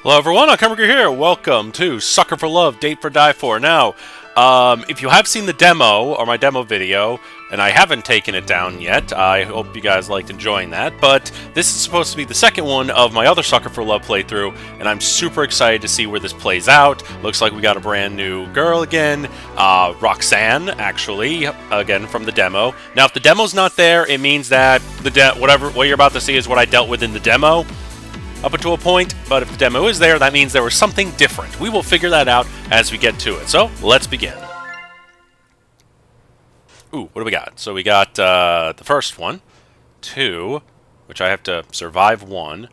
Hello everyone, Alchemicgree here. Welcome to Sucker for Love, Date for Die For. Now, if you have seen the demo, or my demo video, and I haven't taken it down yet, I hope you guys liked enjoying that, but this is supposed to be the second one of my other Sucker for Love playthrough, and I'm super excited to see where this plays out. Looks like we got a brand new girl again, Rhok'zan, actually, again from the demo. Now, if the demo's not there, it means that what you're about to see is what I dealt with in the demo, up until a point, but if the demo is there, that means there was something different. We will figure that out as we get to it. So, let's begin. Ooh, what do we got? So we got the first one, 2, which I have to survive 1.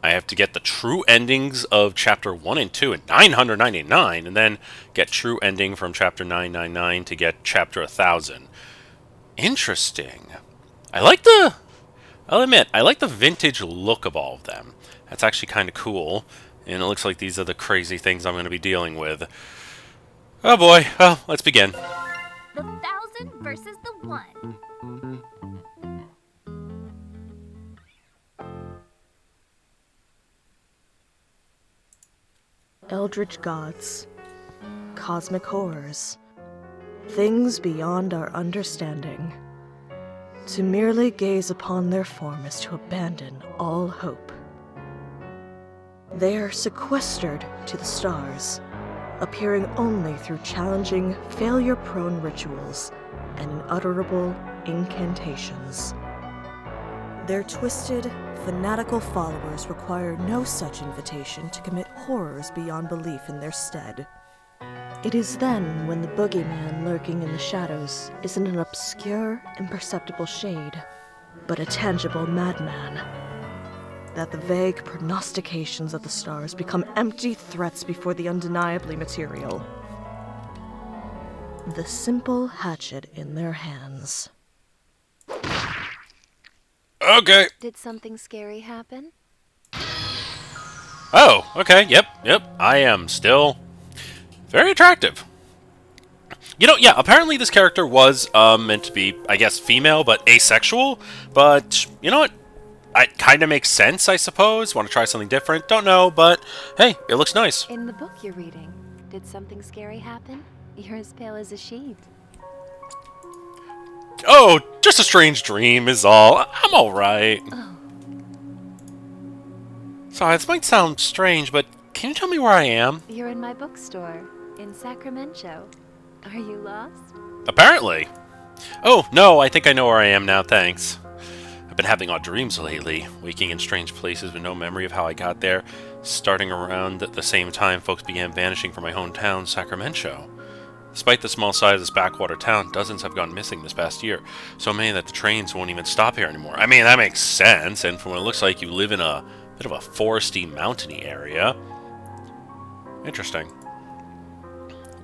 I have to get the true endings of Chapter 1 and 2 at 999, and then get true ending from Chapter 999 to get Chapter 1000. Interesting. I'll admit, I like the vintage look of all of them. That's actually kind of cool, and it looks like these are the crazy things I'm going to be dealing with. Oh boy, well, let's begin. The 1,000 versus the 1. Eldritch gods, cosmic horrors, things beyond our understanding. To merely gaze upon their form is to abandon all hope. They are sequestered to the stars, appearing only through challenging, failure-prone rituals and unutterable incantations. Their twisted, fanatical followers require no such invitation to commit horrors beyond belief in their stead. It is then when the boogeyman lurking in the shadows isn't an obscure, imperceptible shade, but a tangible madman, that the vague prognostications of the stars become empty threats before the undeniably material. The simple hatchet in their hands. Okay. Did something scary happen? Oh, okay, yep. I am still very attractive. You know, yeah, apparently this character was meant to be, I guess, female, but asexual. But, you know what? It kind of makes sense, I suppose. Want to try something different? Don't know, but hey, it looks nice. In the book you're reading, did something scary happen? You're as pale as a sheet. Oh, just a strange dream is all. I'm alright. Oh. Sorry, this might sound strange, but can you tell me where I am? You're in my bookstore, in Sacramen-Cho. Are you lost? Apparently. Oh, no, I think I know where I am now, thanks. I've been having odd dreams lately, waking in strange places with no memory of how I got there. Starting around at the same time, folks began vanishing from my hometown, Sacramen-Cho. Despite the small size of this backwater town, dozens have gone missing this past year. So many that the trains won't even stop here anymore. I mean, that makes sense, and from what it looks like, you live in a bit of a foresty, mountainy area. Interesting.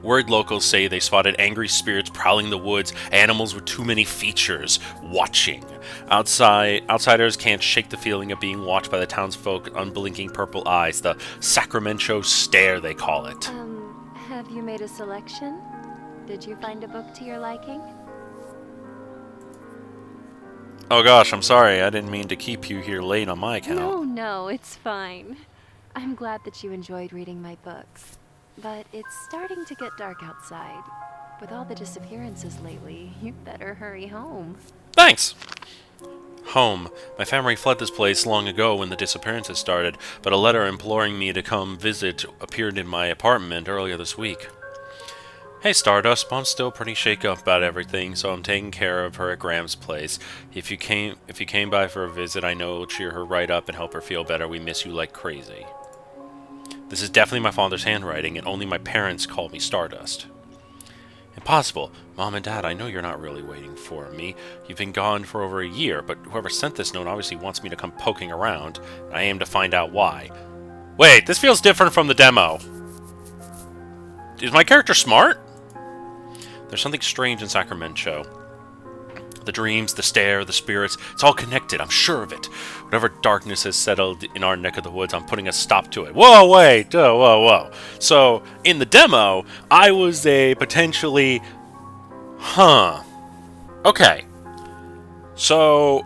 Word locals say they spotted angry spirits prowling the woods, animals with too many features, watching. Outsiders can't shake the feeling of being watched by the townsfolk with unblinking purple eyes, the Sacramen-Cho stare, they call it. Have you made a selection? Did you find a book to your liking? Oh gosh, I'm sorry, I didn't mean to keep you here late on my account. No, it's fine. I'm glad that you enjoyed reading my books. But it's starting to get dark outside. With all the disappearances lately, you better hurry home. Thanks! Home. My family fled this place long ago when the disappearances started, but a letter imploring me to come visit appeared in my apartment earlier this week. Hey Stardust, Mom's still pretty shaken up about everything, so I'm taking care of her at Graham's place. If you came by for a visit, I know it'll cheer her right up and help her feel better. We miss you like crazy. This is definitely my father's handwriting, and only my parents call me Stardust. Impossible. Mom and Dad, I know you're not really waiting for me. You've been gone for over a year, but whoever sent this note obviously wants me to come poking around, and I aim to find out why. Wait, this feels different from the demo. Is my character smart? There's something strange in Sacramen-Cho. The dreams, the stare, the spirits, it's all connected, I'm sure of it. Whatever darkness has settled in our neck of the woods, I'm putting a stop to it. Whoa, wait, whoa. So, in the demo, I was a potentially... Okay. So,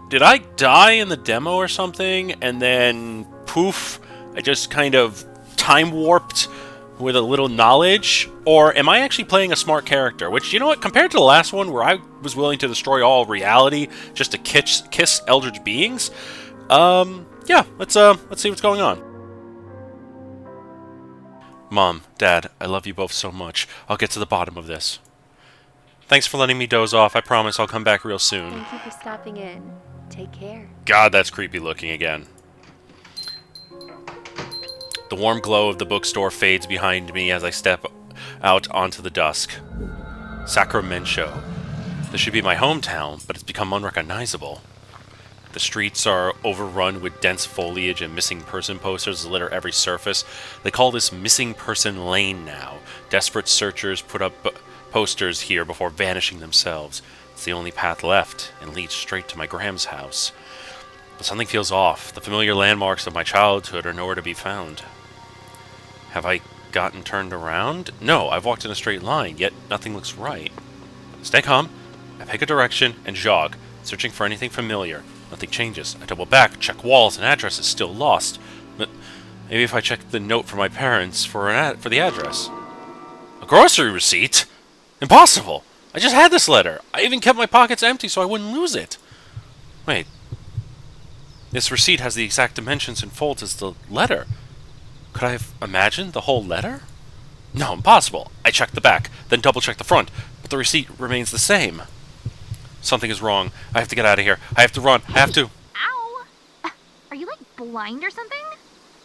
did I die in the demo or something, and then, poof, I just kind of time warped with a little knowledge? Or am I actually playing a smart character? Which, you know what, compared to the last one where I was willing to destroy all reality just to kiss eldritch beings, yeah, let's see what's going on. Mom, Dad, I love you both so much. I'll get to the bottom of this. Thanks for letting me doze off. I promise I'll come back real soon. Thank you for stopping in. Take care. God, that's creepy looking again. The warm glow of the bookstore fades behind me as I step out onto the dusk. Sacramen-Cho. This should be my hometown, but it's become unrecognizable. The streets are overrun with dense foliage and missing person posters that litter every surface. They call this Missing Person Lane now. Desperate searchers put up posters here before vanishing themselves. It's the only path left and leads straight to my Graham's house. But something feels off. The familiar landmarks of my childhood are nowhere to be found. Have I gotten turned around? No, I've walked in a straight line, yet nothing looks right. Stay calm. I pick a direction and jog, searching for anything familiar. Nothing changes. I double back, check walls, and address is still lost. But maybe if I check the note from my parents for the address. A grocery receipt? Impossible! I just had this letter. I even kept my pockets empty so I wouldn't lose it. Wait. This receipt has the exact dimensions and folds as the letter. Could I have imagined the whole letter? No, impossible. I checked the back, then double-checked the front, but the receipt remains the same. Something is wrong. I have to get out of here. I have to run. I have to... Ow! Are you, like, blind or something?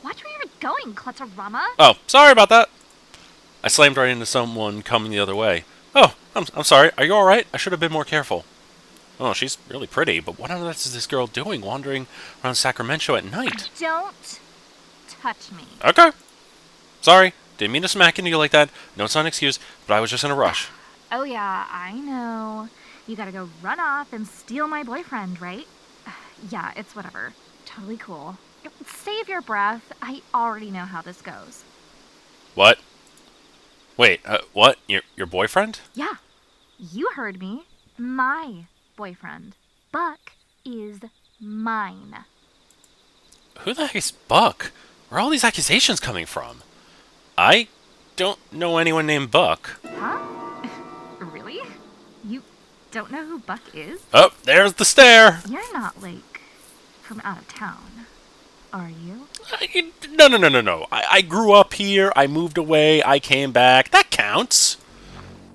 Watch where you're going, Clutterama. Oh, sorry about that. I slammed right into someone coming the other way. Oh, I'm sorry. Are you alright? I should have been more careful. Oh, she's really pretty, but what on earth is this girl doing wandering around Sacramen-Cho at night? Don't touch me. Okay. Sorry. Didn't mean to smack into you like that. No, it's not an excuse, but I was just in a rush. Oh yeah, I know. You gotta go run off and steal my boyfriend, right? Yeah, it's whatever. Totally cool. Save your breath. I already know how this goes. What? Wait, what? Your boyfriend? Yeah, you heard me. My boyfriend. Buck is mine. Who the heck is Buck? Where are all these accusations coming from? I don't know anyone named Buck. Huh? Really? You don't know who Buck is? Oh, there's the stair! You're not, like, from out of town, are you? No. I grew up here, I moved away, I came back. That counts!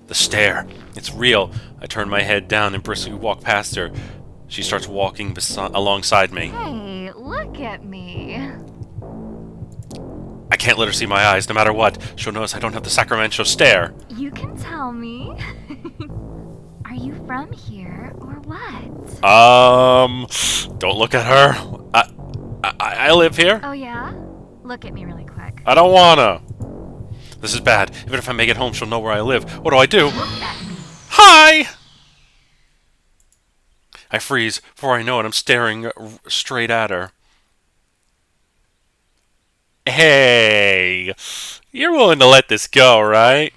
The stare. It's real. I turn my head down and briskly walk past her. She starts walking alongside me. Hey, look at me. I can't let her see my eyes, no matter what. She'll notice I don't have the Sacramen-Cho stare. You can tell me. Are you from here or what? Don't look at her. I live here. Oh yeah? Look at me really quick. I don't wanna. This is bad. Even if I make it home, she'll know where I live. What do I do? Look at me. Hi! I freeze. Before I know it, I'm staring straight at her. Hey! You're willing to let this go, right?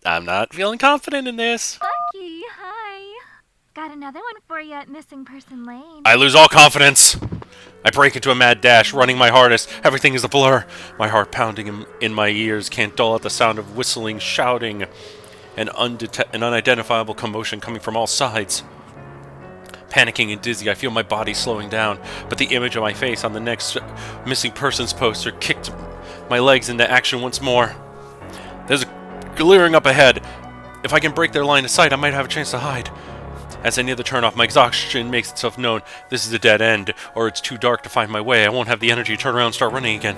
I'm not feeling confident in this. Bucky, hi. Got another one for you at Missing Person Lane. I lose all confidence. I break into a mad dash, running my hardest. Everything is a blur. My heart pounding in my ears can't dull out the sound of whistling, shouting, and an unidentifiable commotion coming from all sides. Panicking and dizzy, I feel my body slowing down, but the image of my face on the next missing persons poster kicked my legs into action once more. There's a glaring up ahead. If I can break their line of sight, I might have a chance to hide. As I near the turnoff, my exhaustion makes itself known. This is a dead end, or it's too dark to find my way. I won't have the energy to turn around and start running again.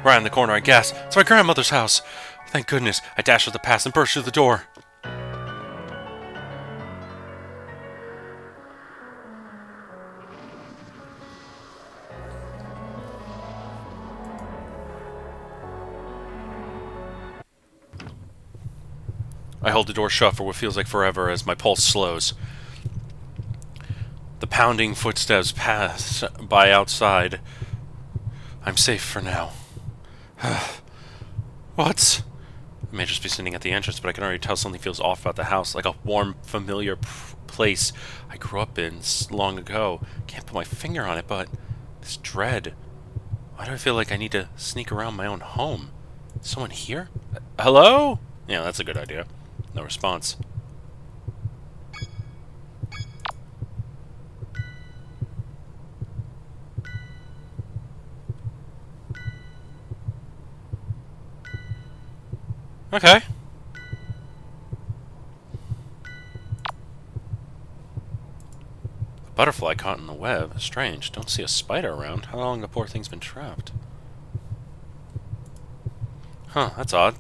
Right in the corner, I gasp. It's my grandmother's house. Thank goodness. I dash at the pass and burst through the door. I hold the door shut for what feels like forever as my pulse slows. The pounding footsteps pass by outside. I'm safe for now. What? I may just be sitting at the entrance, but I can already tell something feels off about the house, like a warm, familiar place I grew up in long ago. Can't put my finger on it, but this dread. Why do I feel like I need to sneak around my own home? Someone here? Hello? Yeah, that's a good idea. No response. Okay. A butterfly caught in the web. Strange. Don't see a spider around. How long the poor thing's been trapped? Huh, that's odd.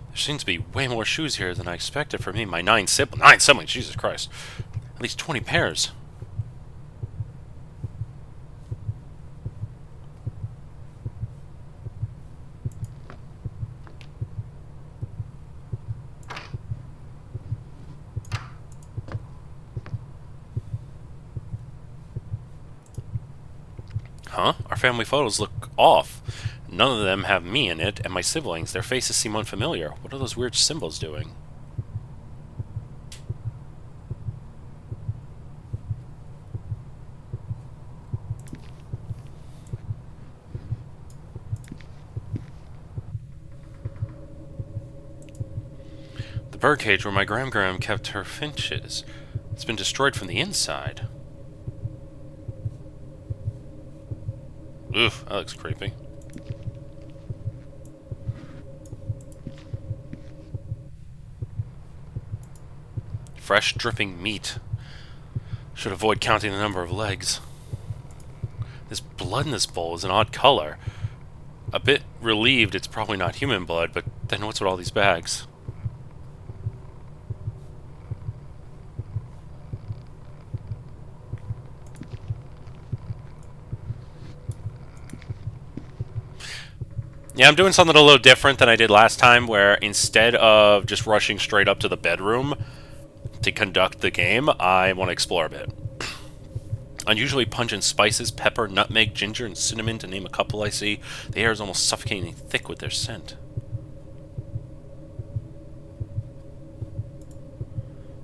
There seems to be way more shoes here than I expected for me. My 9 siblings, Jesus Christ. At least 20 pairs. Huh? Our family photos look off. None of them have me in it, and my siblings. Their faces seem unfamiliar. What are those weird symbols doing? The birdcage where my Gram kept her finches. It's been destroyed from the inside. Oof, that looks creepy. Fresh dripping meat. Should avoid counting the number of legs. This blood in this bowl is an odd color. A bit relieved it's probably not human blood, but then what's with all these bags? Yeah, I'm doing something a little different than I did last time, where instead of just rushing straight up to the bedroom to conduct the game, I want to explore a bit. Unusually pungent spices, pepper, nutmeg, ginger, and cinnamon, to name a couple I see. The air is almost suffocatingly thick with their scent.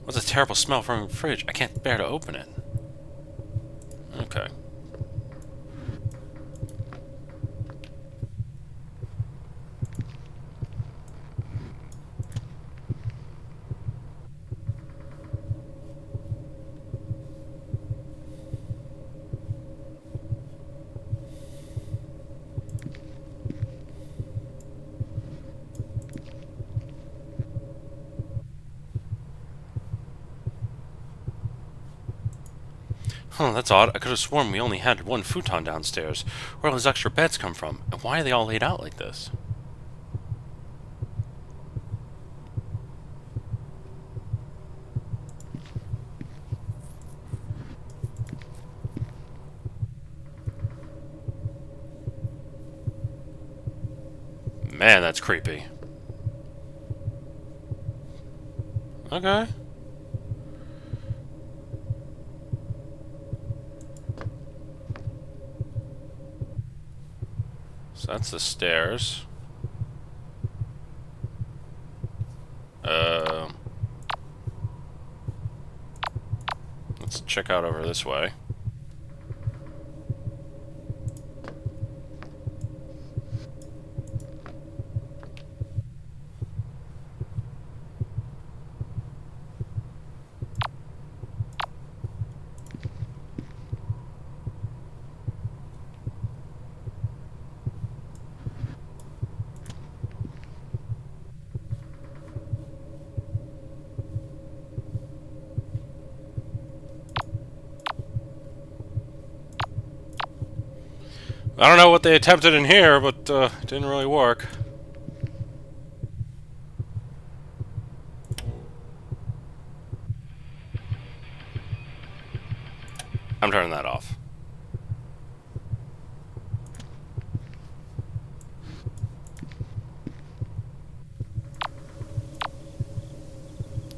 What's a terrible smell from the fridge? I can't bear to open it. Okay. Huh, that's odd. I could have sworn we only had one futon downstairs. Where all those extra beds come from? And why are they all laid out like this? Man, that's creepy. Okay. So that's the stairs. Let's check out over this way. I don't know what they attempted in here, but it didn't really work. I'm turning that off.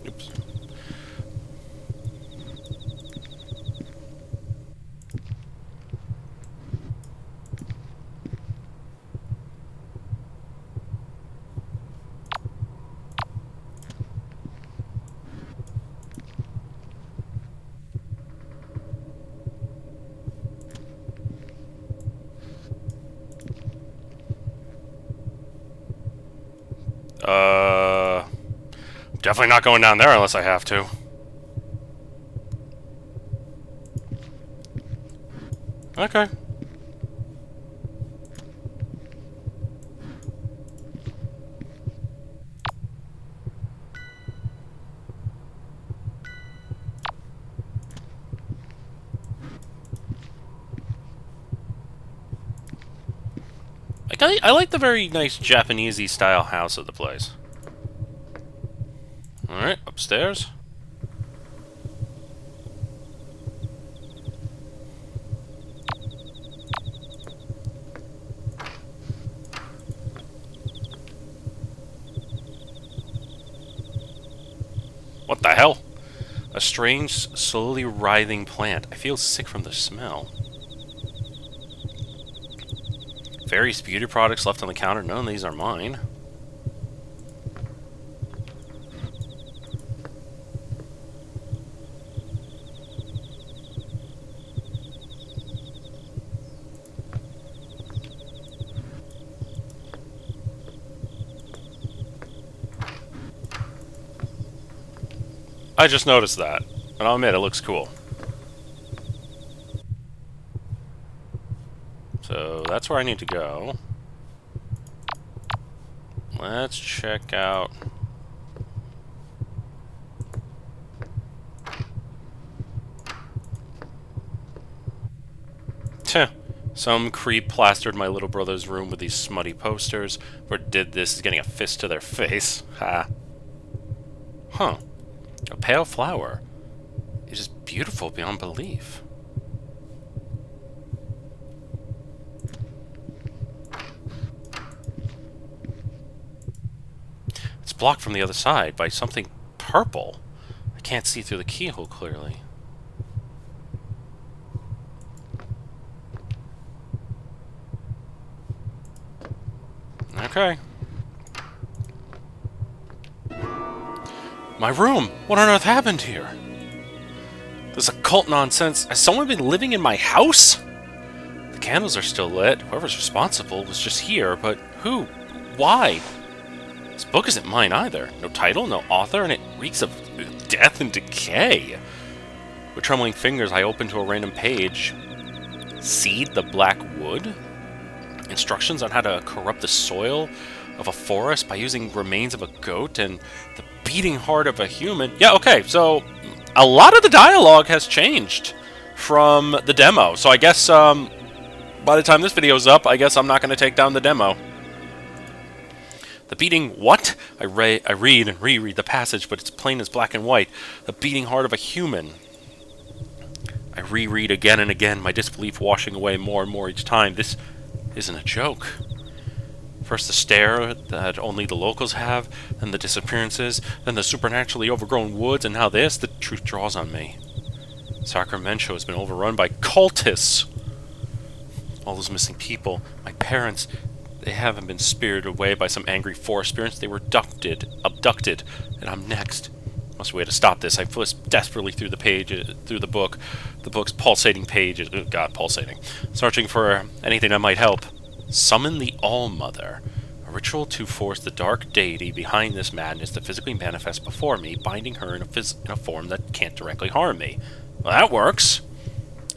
Oops. Definitely not going down there unless I have to. Okay. I like the very nice Japanesey style house of the place. Alright, upstairs. What the hell? A strange, slowly writhing plant. I feel sick from the smell. Various beauty products left on the counter. None of these are mine. I just noticed that, and I'll admit it looks cool. So that's where I need to go. Let's check out... Tch. Some creep plastered my little brother's room with these smutty posters. Whoever did this is getting a fist to their face. Ha. Huh. A pale flower. It is beautiful beyond belief. It's blocked from the other side by something purple. I can't see through the keyhole clearly. Okay. My room! What on earth happened here? This occult nonsense. Has someone been living in my house? The candles are still lit. Whoever's responsible was just here, but who? Why? This book isn't mine either. No title, no author, and it reeks of death and decay. With trembling fingers, I open to a random page. Seed the Black Wood? Instructions on how to corrupt the soil of a forest by using remains of a goat and the beating heart of a human. Yeah, okay, so a lot of the dialogue has changed from the demo. So I guess by the time this video's up, I guess I'm not going to take down the demo. The beating what? I read and reread the passage, but it's plain as black and white. The beating heart of a human. I reread again and again, my disbelief washing away more and more each time. This isn't a joke. First the stare that only the locals have, then the disappearances, then the supernaturally overgrown woods, and now this. The truth draws on me. Sacramen-Cho has been overrun by cultists. All those missing people, my parents, they haven't been spirited away by some angry forest spirits. They were abducted, and I'm next. Must be a way to stop this. I flipped desperately through the page, through the book's pulsating pages. Oh God, pulsating. Searching for anything that might help. Summon the All-Mother. A ritual to force the dark deity behind this madness to physically manifest before me, binding her in a form that can't directly harm me. Well, that works.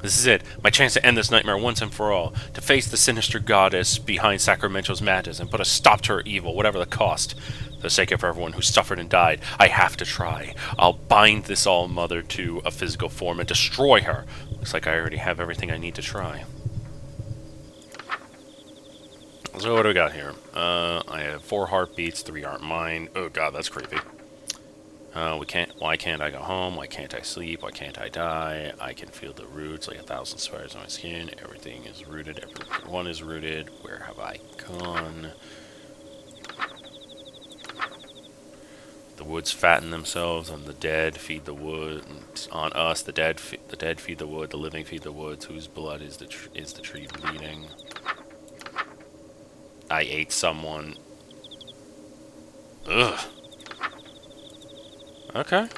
This is it. My chance to end this nightmare once and for all. To face the sinister goddess behind Sacramen-Cho's madness and put a stop to her evil, whatever the cost. For the sake of everyone who suffered and died, I have to try. I'll bind this All-Mother to a physical form and destroy her. Looks like I already have everything I need to try. So what do we got here? I have 4 heartbeats, 3 aren't mine. Oh God, that's creepy. Why can't I go home? Why can't I sleep? Why can't I die? I can feel the roots like 1,000 spiders on my skin. Everything is rooted. Everyone is rooted. Where have I gone? The woods fatten themselves on the dead, feed the wood. On us, the dead feed the wood. The living feed the woods. Whose blood is the tree bleeding? I ate someone. Ugh. Okay.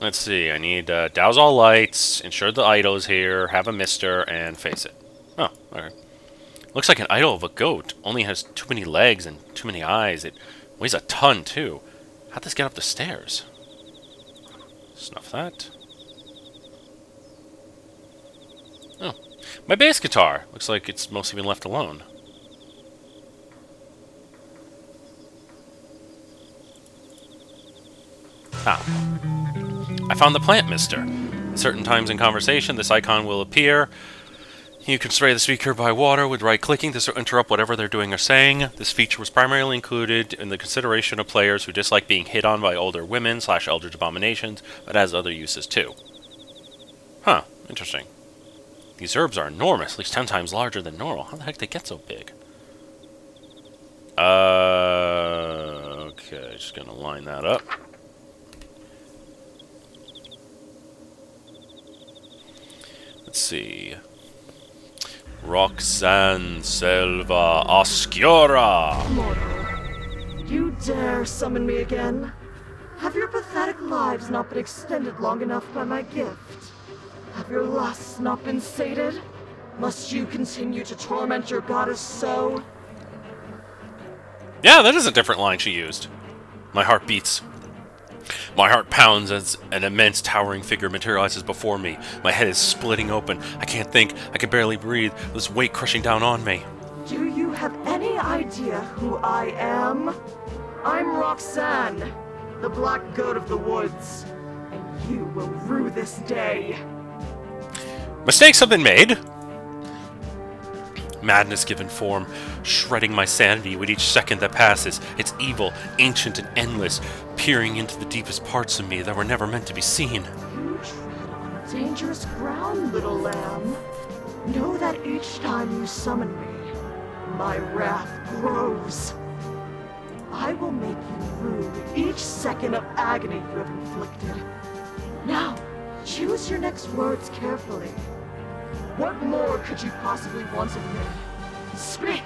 Let's see. I need douse all lights, ensure the idol is here, have a mister, and face it. Oh, okay. Looks like an idol of a goat. Only has too many legs and too many eyes. It weighs a ton, too. How'd this get up the stairs? Snuff that. Oh. My bass guitar. Looks like it's mostly been left alone. Ah. I found the plant mister. At certain times in conversation, this icon will appear. You can spray the speaker by water with right-clicking to interrupt whatever they're doing or saying. This feature was primarily included in the consideration of players who dislike being hit on by older women / eldritch abominations, but has other uses too. Huh, interesting. These herbs are enormous, at least 10 times larger than normal. How the heck did they get so big? Okay, just gonna line that up. Let's see. Rhok'zan Selva Oscura! Mortal, you dare summon me again? Have your pathetic lives not been extended long enough by my gift? Have your lusts not been sated? Must you continue to torment your goddess so? Yeah, that is a different line she used. My heart beats. My heart pounds as an immense towering figure materializes before me. My head is splitting open. I can't think. I can barely breathe. This weight crushing down on me. Do you have any idea who I am? I'm Rhok'zan, the black goat of the woods. And you will rue this day. Mistakes have been made. Madness given form, shredding my sanity with each second that passes. It's evil, ancient, and endless, peering into the deepest parts of me that were never meant to be seen. You tread on dangerous ground, little lamb. Know that each time you summon me, my wrath grows. I will make you rue each second of agony you have inflicted. Now, choose your next words carefully. What more could you possibly want of me? Speak!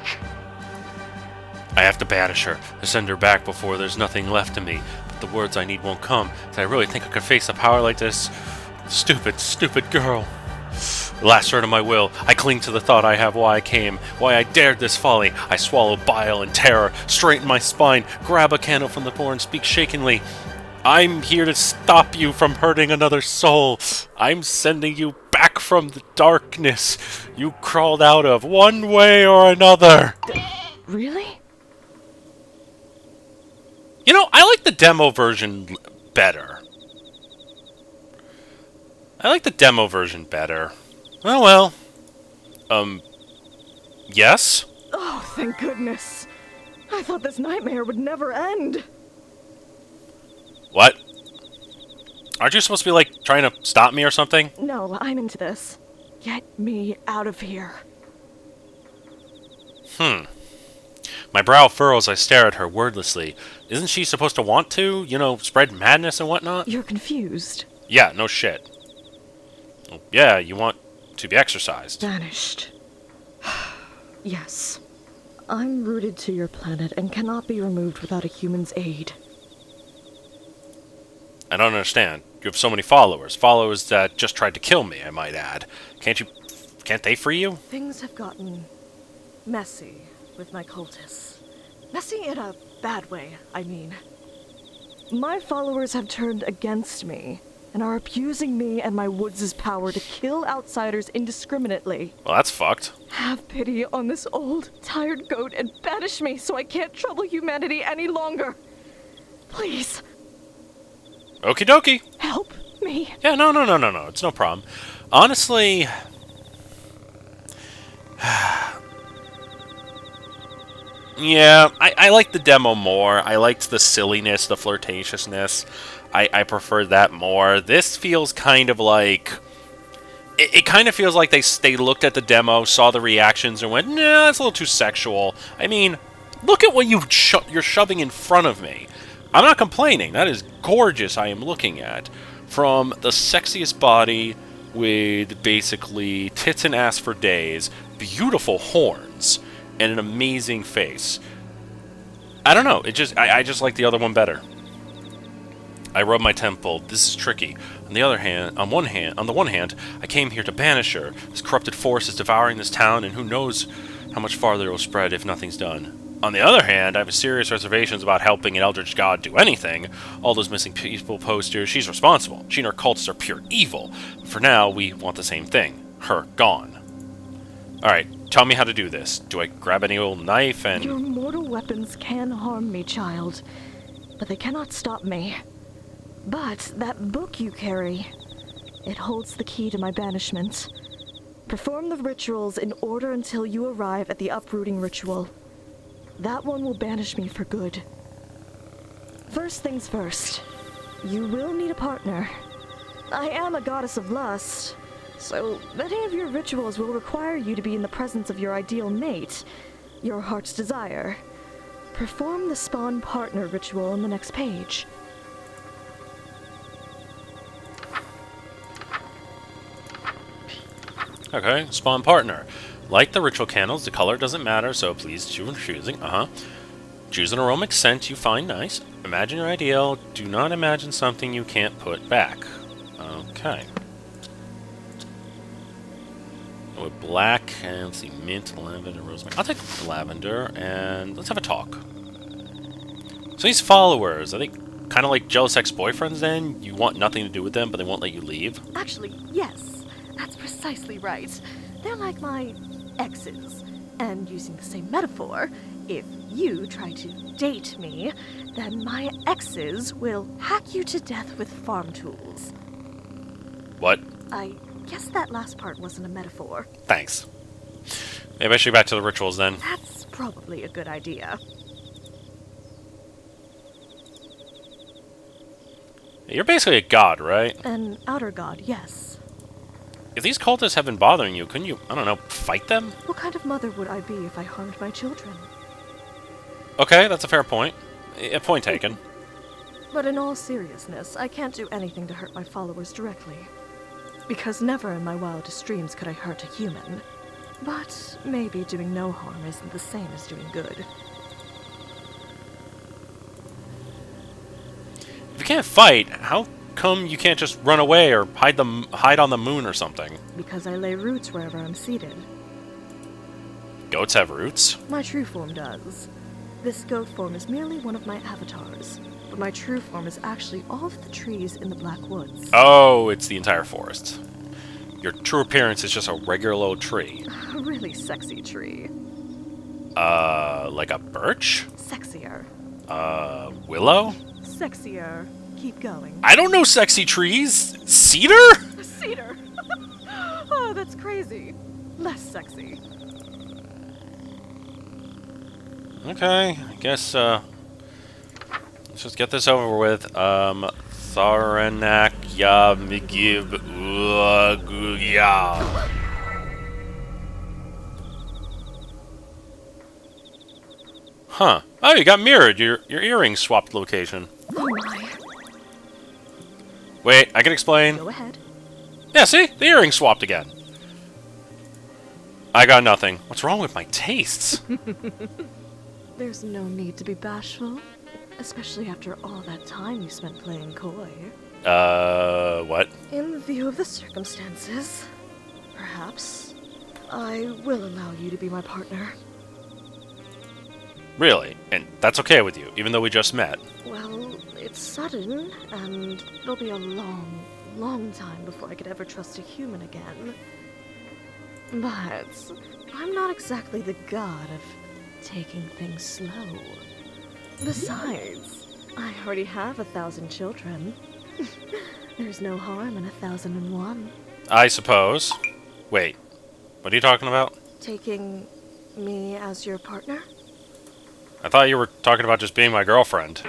I have to banish her, to send her back before there's nothing left of me. But the words I need won't come. So I really think I could face a power like this? Stupid, stupid girl. The last word of my will, I cling to the thought I have why I came, why I dared this folly. I swallow bile and terror, straighten my spine, grab a candle from the floor and speak shakingly. I'm here to stop you from hurting another soul. I'm sending you back from the darkness you crawled out of, one way or another. Really? You know, I like the demo version better. Oh well. Yes? Oh, thank goodness. I thought this nightmare would never end. What? Aren't you supposed to be, like, trying to stop me or something? No, I'm into this. Get me out of here. My brow furrows, I stare at her wordlessly. Isn't she supposed to want to, you know, spread madness and whatnot? You're confused. Yeah, no shit. Well, yeah, you want to be exorcised. Vanished. Yes. I'm rooted to your planet and cannot be removed without a human's aid. I don't understand. You have so many followers. Followers that just tried to kill me, I might add. Can't they free you? Things have gotten messy with my cultists. Messy in a bad way, I mean. My followers have turned against me and are abusing me and my woods' power to kill outsiders indiscriminately. Well, that's fucked. Have pity on this old, tired goat and banish me so I can't trouble humanity any longer. Please. Okie dokie. Help me. Yeah, no. It's no problem. Honestly... yeah, I like the demo more. I liked the silliness, the flirtatiousness. I prefer that more. This feels kind of like... It kind of feels like they looked at the demo, saw the reactions, and went, nah, that's a little too sexual. I mean, look at what you're shoving in front of me. I'm not complaining. That is gorgeous I am looking at. From the sexiest body with basically tits and ass for days, beautiful horns, and an amazing face. I don't know. I just like the other one better. I rub my temple. This is tricky. On the one hand, I came here to banish her. This corrupted force is devouring this town, and who knows how much farther it will spread if nothing's done. On the other hand, I have serious reservations about helping an eldritch god do anything. All those missing people posters, she's responsible. She and her cultists are pure evil. For now, we want the same thing. Her gone. Alright, tell me how to do this. Do I grab any old knife and... Your mortal weapons can harm me, child, but they cannot stop me. But that book you carry, it holds the key to my banishment. Perform the rituals in order until you arrive at the uprooting ritual. That one will banish me for good. First things first, you will need a partner. I am a goddess of lust, so many of your rituals will require you to be in the presence of your ideal mate, your heart's desire. Perform the spawn partner ritual on the next page. Okay, spawn partner. Like the ritual candles, the color doesn't matter, so please choose choosing. Choose an aromatic scent you find nice. Imagine your ideal. Do not imagine something you can't put back. Okay. With black, and let's see, mint, lavender, rosemary. I'll take lavender, and let's have a talk. So these followers, are they kind of like jealous ex-boyfriends then? You want nothing to do with them, but they won't let you leave? Actually, yes. That's precisely right. They're like my exes. And using the same metaphor, if you try to date me, then my exes will hack you to death with farm tools. What? I guess that last part wasn't a metaphor. Thanks. Maybe I should get back to the rituals then. That's probably a good idea. You're basically a god, right? An outer god, yes. If these cultists have been bothering you, couldn't you, I don't know, fight them? What kind of mother would I be if I harmed my children? Okay, that's a fair point. Point taken. But in all seriousness, I can't do anything to hurt my followers directly. Because never in my wildest dreams could I hurt a human. But maybe doing no harm isn't the same as doing good. If you can't fight, how come you can't just run away or hide on the moon or something? Because I lay roots wherever I'm seated. Goats have roots? My true form does. This goat form is merely one of my avatars, but my true form is actually all of the trees in the Black Woods. Oh, it's the entire forest. Your true appearance is just a regular old tree. A really sexy tree. Like a birch? Sexier. Willow? Sexier. Keep going. I don't know sexy trees. Cedar? Cedar! Oh, that's crazy. Less sexy. Okay, I guess, let's just get this over with. Tharanak ya migib ya. Huh. Oh, you got mirrored. Your earrings swapped location. Oh my. Wait, I can explain. Go ahead. Yeah, see? The earrings swapped again. I got nothing. What's wrong with my tastes? There's no need to be bashful, especially after all that time you spent playing coy. What? In view of the circumstances, perhaps I will allow you to be my partner. Really? And that's okay with you, even though we just met? Well, it's sudden, and there'll be a long, long time before I could ever trust a human again. But I'm not exactly the god of taking things slow. Besides, I already have 1,000 children. There's no harm in 1,001. I suppose. Wait, what are you talking about? Taking me as your partner? I thought you were talking about just being my girlfriend.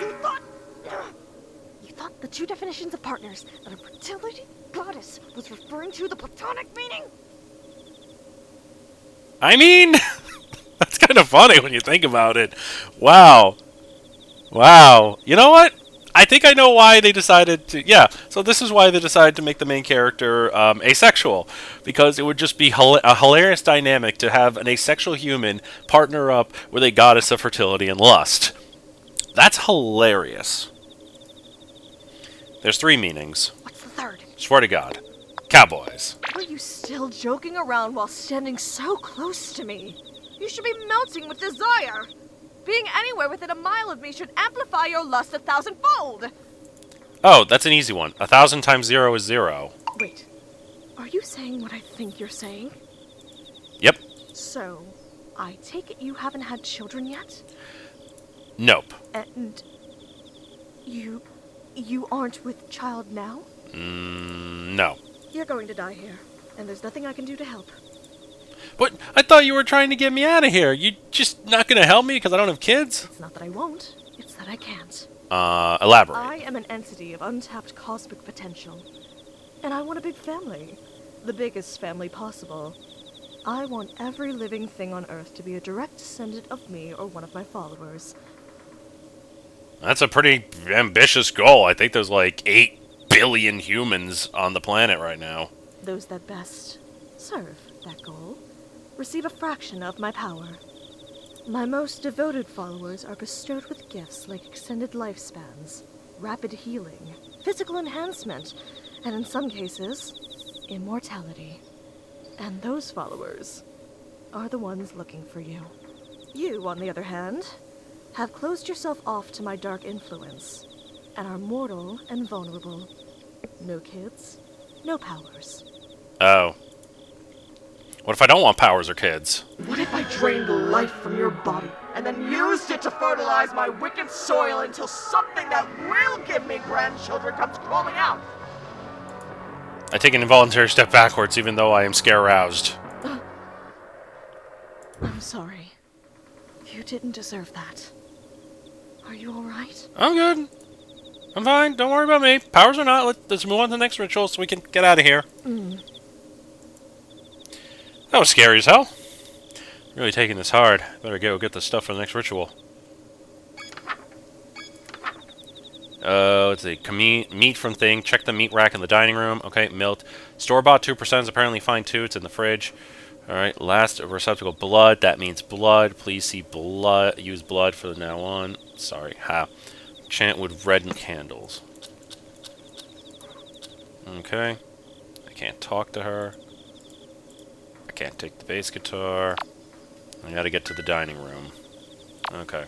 You thought the two definitions of partners that a fertility goddess was referring to the platonic meaning? I mean, that's kind of funny when you think about it. Wow. Wow. You know what? I think I know why they decided to... Yeah, so this is why they decided to make the main character asexual. Because it would just be a hilarious dynamic to have an asexual human partner up with a goddess of fertility and lust. That's hilarious. There's 3 meanings. What's the third? Swear to God. Cowboys. Are you still joking around while standing so close to me? You should be melting with desire. Being anywhere within a mile of me should amplify your lust 1,000-fold. Oh, that's an easy one. 1,000 times 0 is 0. Wait, are you saying what I think you're saying? Yep. So, I take it you haven't had children yet? Nope. And you aren't with child now? No. You're going to die here, and there's nothing I can do to help. What? I thought you were trying to get me out of here. You just not gonna help me because I don't have kids? It's not that I won't, it's that I can't. Elaborate. I am an entity of untapped cosmic potential, and I want a big family. The biggest family possible. I want every living thing on Earth to be a direct descendant of me or one of my followers. That's a pretty ambitious goal. I think there's like 8 billion humans on the planet right now. Those that best serve that goal receive a fraction of my power. My most devoted followers are bestowed with gifts like extended lifespans, rapid healing, physical enhancement, and in some cases, immortality. And those followers are the ones looking for you. You, on the other hand, have closed yourself off to my dark influence, and are mortal and vulnerable. No kids, no powers. Oh. What if I don't want powers or kids? What if I drained the life from your body, and then used it to fertilize my wicked soil until something that will give me grandchildren comes crawling out? I take an involuntary step backwards even though I am scare-roused. I'm sorry. You didn't deserve that. Are you alright? I'm good. I'm fine. Don't worry about me. Powers or not, let's move on to the next ritual so we can get out of here. That was scary as hell. Really taking this hard. Better go get the stuff for the next ritual. Let's see. Meat from thing. Check the meat rack in the dining room. Okay, milk. Store-bought 2% is apparently fine too. It's in the fridge. Alright, last receptacle. Blood. That means blood. Please see blood. Use blood for now on. Sorry. Ha. Chant with red candles. Okay. I can't talk to her. I can't take the bass guitar. I gotta get to the dining room. Okay.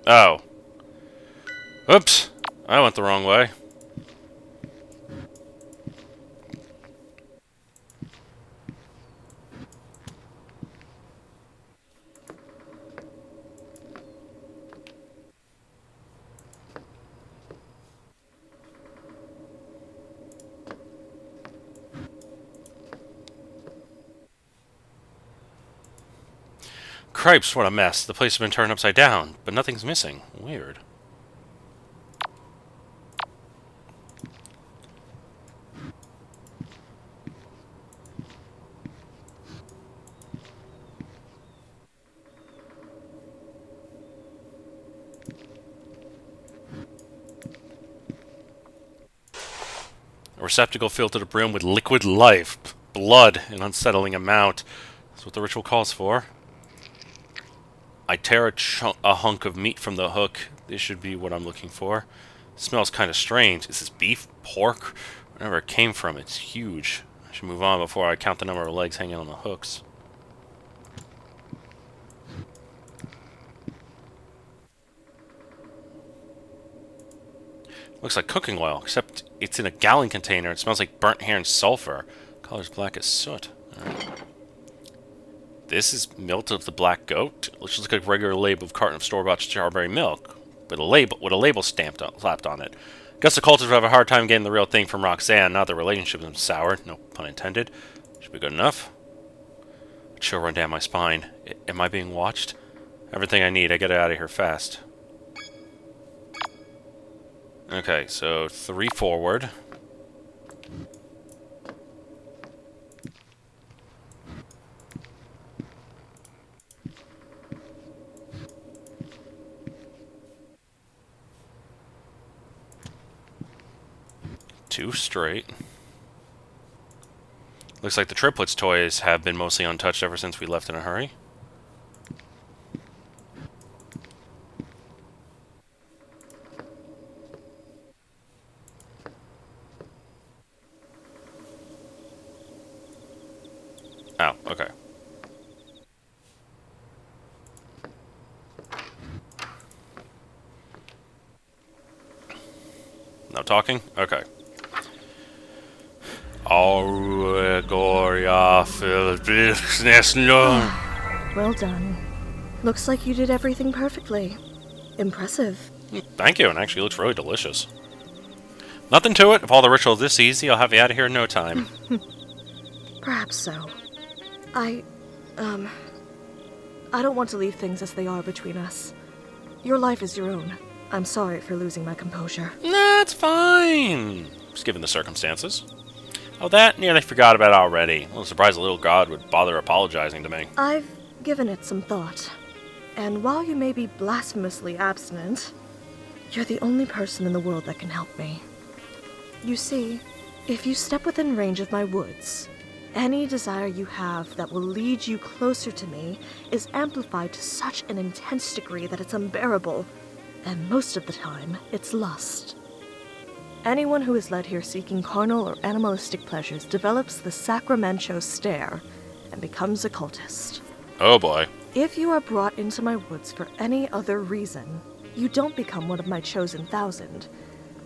Oh. Oops. I went the wrong way. Cripes, what a mess. The place has been turned upside down, but nothing's missing. Weird. A receptacle filled to the brim with liquid life. Blood, an unsettling amount. That's what the ritual calls for. I tear a hunk of meat from the hook. This should be what I'm looking for. It smells kind of strange. Is this beef? Pork? Wherever it came from, it's huge. I should move on before I count the number of legs hanging on the hooks. Looks like cooking oil, except it's in a gallon container. It smells like burnt hair and sulfur. Color's black as soot. Alright. This is milk of the black goat. Looks just like a regular label of carton of store-bought strawberry milk, with a label slapped on it. Guess the cultists would have a hard time getting the real thing from Rhok'zan. Not the relationship is sour, no pun intended. Should be good enough. A chill run down my spine. Am I being watched? Everything I need. I get out of here fast. Okay, so 3 forward. Two straight. Looks like the triplets toys have been mostly untouched ever since we left in a hurry. Oh, okay. No talking? Okay. Well done. Looks like you did everything perfectly. Impressive. Thank you, and actually looks really delicious. Nothing to it. If all the ritual is this easy, I'll have you out of here in no time. Perhaps so. I don't want to leave things as they are between us. Your life is your own. I'm sorry for losing my composure. That's fine. Just given the circumstances. Oh, that nearly forgot about already. A little surprised the little god would bother apologizing to me. I've given it some thought. And while you may be blasphemously abstinent, you're the only person in the world that can help me. You see, if you step within range of my woods, any desire you have that will lead you closer to me is amplified to such an intense degree that it's unbearable, and most of the time, it's lust. Anyone who is led here seeking carnal or animalistic pleasures develops the Sacramen-Cho stare and becomes a cultist. Oh boy. If you are brought into my woods for any other reason, you don't become one of my chosen 1,000,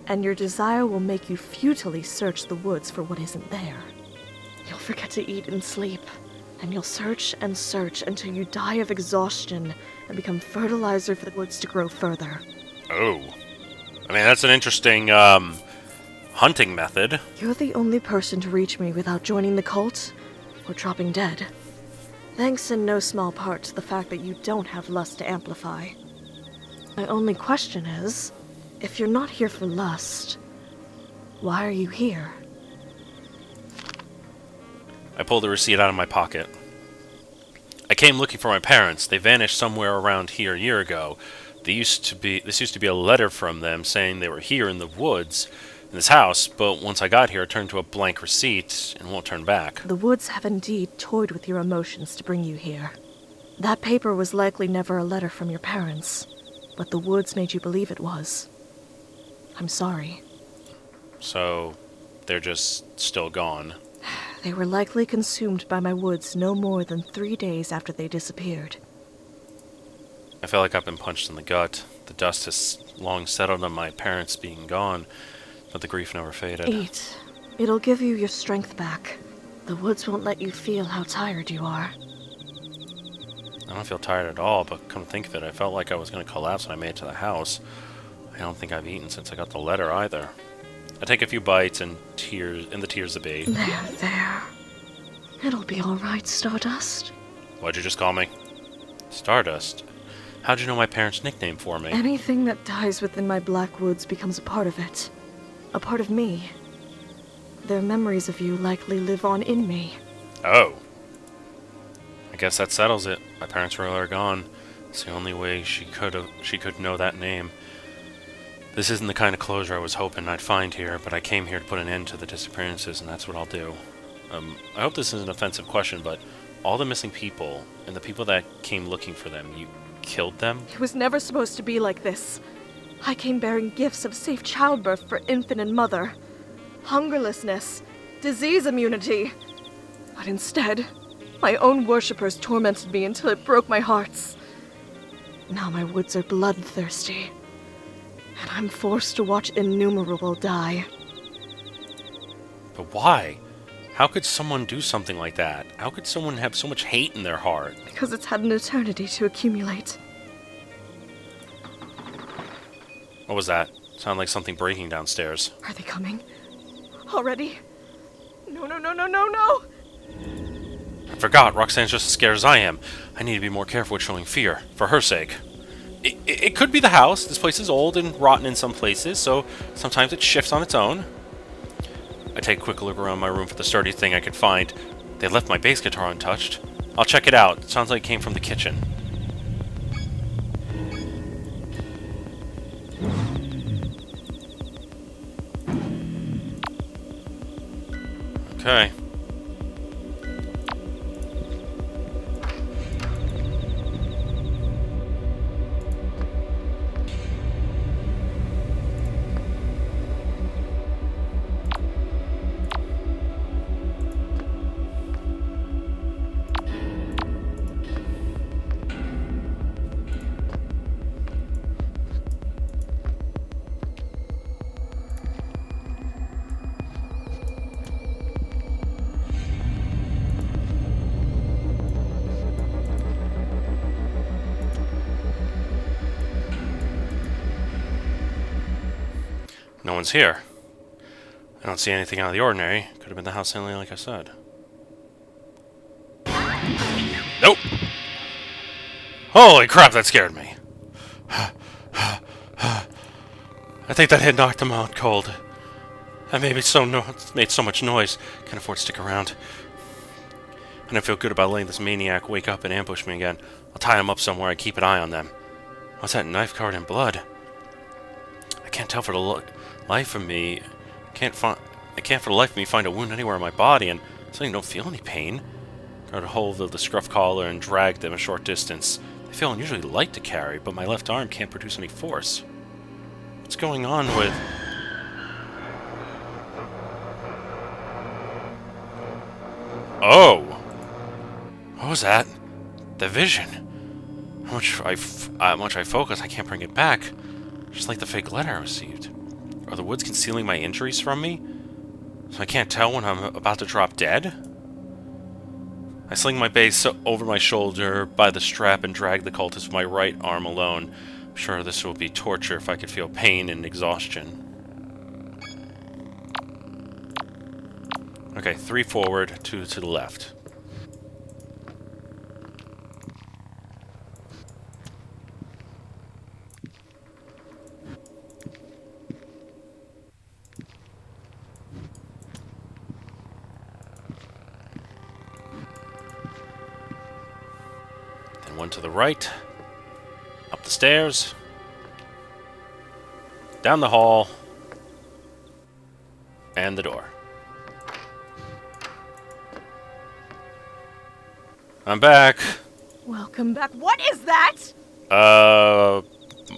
and your desire will make you futilely search the woods for what isn't there. You'll forget to eat and sleep, and you'll search and search until you die of exhaustion and become fertilizer for the woods to grow further. Oh. I mean, that's an interesting, hunting method. You're the only person to reach me without joining the cult or dropping dead. Thanks in no small part to the fact that you don't have lust to amplify. My only question is, if you're not here for lust, why are you here? I pulled the receipt out of my pocket. I came looking for my parents. They vanished somewhere around here a year ago. This used to be a letter from them saying they were here in the woods, in this house, but once I got here, it turned to a blank receipt and won't turn back. The woods have indeed toyed with your emotions to bring you here. That paper was likely never a letter from your parents, but the woods made you believe it was. I'm sorry. So, they're just still gone. They were likely consumed by my woods no more than 3 days after they disappeared. I feel like I've been punched in the gut. The dust has long settled on my parents being gone, but the grief never faded. Eat. It'll give you your strength back. The woods won't let you feel how tired you are. I don't feel tired at all, but come to think of it, I felt like I was going to collapse when I made it to the house. I don't think I've eaten since I got the letter either. I take a few bites and the tears abate. There. It'll be all right, Stardust. What'd you just call me? Stardust? How'd you know my parents' nickname for me? Anything that dies within my black woods becomes a part of it. A part of me. Their memories of you likely live on in me. Oh. I guess that settles it. My parents really are gone. It's the only way she could know that name. This isn't the kind of closure I was hoping I'd find here, but I came here to put an end to the disappearances, and that's what I'll do. I hope this isn't an offensive question, but all the missing people, and the people that came looking for them, you killed them? It was never supposed to be like this. I came bearing gifts of safe childbirth for infant and mother, hungerlessness, disease immunity. But instead, my own worshippers tormented me until it broke my hearts. Now my woods are bloodthirsty, and I'm forced to watch innumerable die. But why? How could someone do something like that? How could someone have so much hate in their heart? Because it's had an eternity to accumulate. What was that? Sounded like something breaking downstairs. Are they coming? Already? No, no, no, no, no, no! I forgot, Rhok'zan's just as scared as I am. I need to be more careful with showing fear, for her sake. It could be the house. This place is old and rotten in some places, so sometimes it shifts on its own. I take a quick look around my room for the sturdiest thing I could find. They left my bass guitar untouched. I'll check it out. It sounds like it came from the kitchen. Okay. No one's here. I don't see anything out of the ordinary. Could have been the house only, like I said. Nope! Holy crap, that scared me. I think that hit knocked him out cold. That made so much noise. Can't afford to stick around. And I feel good about letting this maniac wake up and ambush me again. I'll tie him up somewhere and keep an eye on them. What's that knife covered in blood? I can't tell for the life of me. I can't for the life of me find a wound anywhere in my body, and suddenly don't feel any pain. Got a hold of the scruff collar and dragged them a short distance. They feel unusually light to carry, but my left arm can't produce any force. What's going on with... Oh! What was that? The vision. How much I focus, I can't bring it back. Just like the fake letter I received. Are the woods concealing my injuries from me? So I can't tell when I'm about to drop dead? I sling my bass over my shoulder by the strap and drag the cultist with my right arm alone. I'm sure this will be torture if I could feel pain and exhaustion. Okay, 3 forward, 2 to the left. Then 1 to the right. Up the stairs. Down the hall. And the door. I'm back. Welcome back. What is that?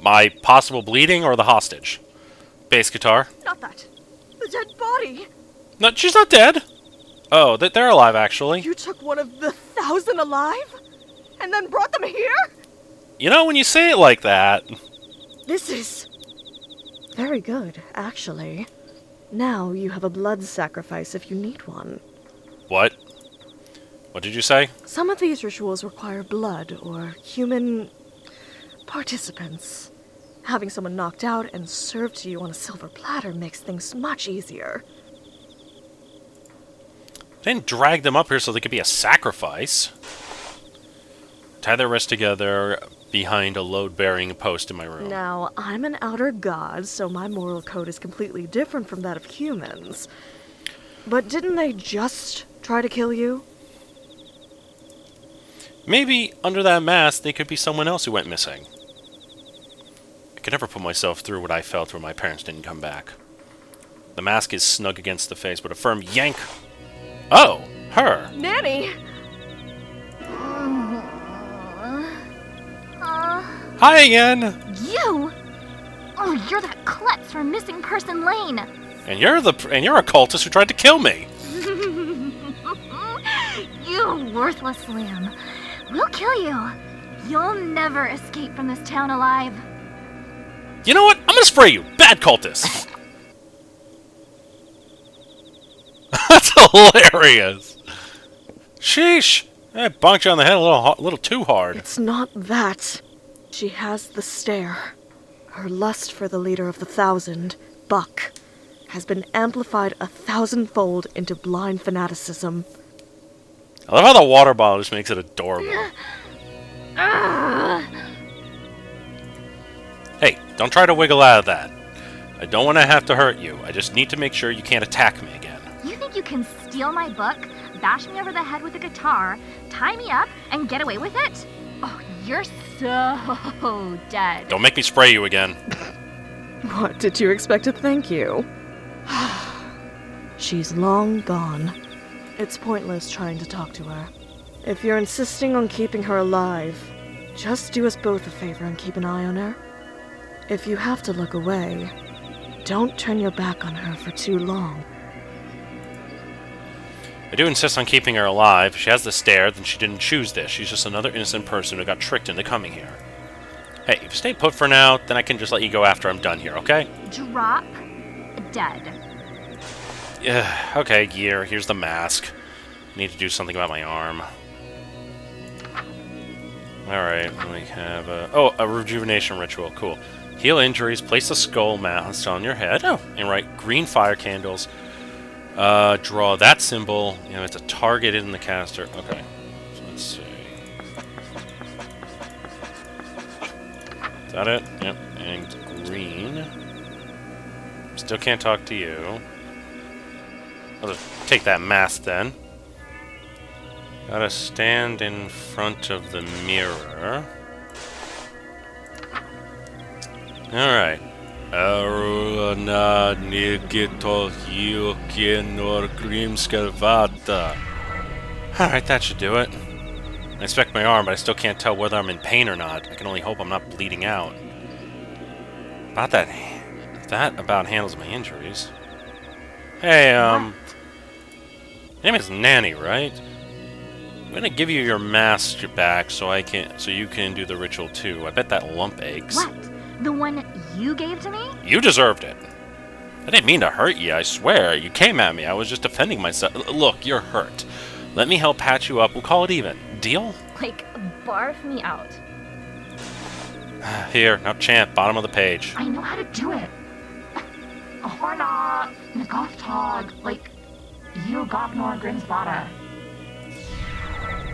My possible bleeding or the hostage? Bass guitar. Not that. The dead body. No, she's not dead. Oh, they're alive, actually. You took one of the 1,000 alive? And then brought them here? You know, when you say it like that... This is very good, actually. Now you have a blood sacrifice if you need one. What? What did you say? Some of these rituals require blood or human participants. Having someone knocked out and served to you on a silver platter makes things much easier. I didn't drag them up here so they could be a sacrifice. Tie their wrists together behind a load-bearing post in my room. Now, I'm an outer god, so my moral code is completely different from that of humans. But didn't they just try to kill you? Maybe under that mask they could be someone else who went missing. I could never put myself through what I felt when my parents didn't come back. The mask is snug against the face, but a firm yank... Oh! Her! Nanny! Hi again! You! Oh, you're that klutz from Missing Person Lane. And you're a cultist who tried to kill me! You worthless lamb. We'll kill you. You'll never escape from this town alive. You know what? I'm gonna spray you! Bad cultist! That's hilarious! Sheesh! I bonked you on the head a little too hard. It's not that. She has the stare. Her lust for the leader of the 1,000, Buck, has been amplified 1,000-fold into blind fanaticism. I love how the water bottle just makes it adorable. Hey, don't try to wiggle out of that. I don't want to have to hurt you. I just need to make sure you can't attack me again. You think you can steal my book, bash me over the head with a guitar, tie me up, and get away with it? Oh, you're so dead. Don't make me spray you again. What, did you expect a thank you? She's long gone. It's pointless trying to talk to her. If you're insisting on keeping her alive, just do us both a favor and keep an eye on her. If you have to look away, don't turn your back on her for too long. I do insist on keeping her alive. If she has the stare, then she didn't choose this. She's just another innocent person who got tricked into coming here. Hey, if you stay put for now, then I can just let you go after I'm done here, okay? Drop dead. Yeah, okay, Gear, here's the mask. I need to do something about my arm. Alright, we have a rejuvenation ritual, cool. Heal injuries, place a skull mask on your head. Oh, and right, green fire candles. Draw that symbol. You know, it's a target in the caster. Okay, so let's see. Is that it? Yep, and green. Still can't talk to you. I'll just take that mask then. Gotta stand in front of the mirror. Alright. Alright, that should do it. I inspect my arm, but I still can't tell whether I'm in pain or not. I can only hope I'm not bleeding out. About that about handles my injuries. Hey, your name is Nanny, right? I'm gonna give you your mask back so you can do the ritual too. I bet that lump aches. What? The one you gave to me? You deserved it. I didn't mean to hurt you, I swear. You came at me. I was just defending myself. Look, you're hurt. Let me help patch you up. We'll call it even. Deal? Like, barf me out. Here, now chant, bottom of the page. I know how to do it. A horna, Nagothtog, like, you Gopnor Grinsbada.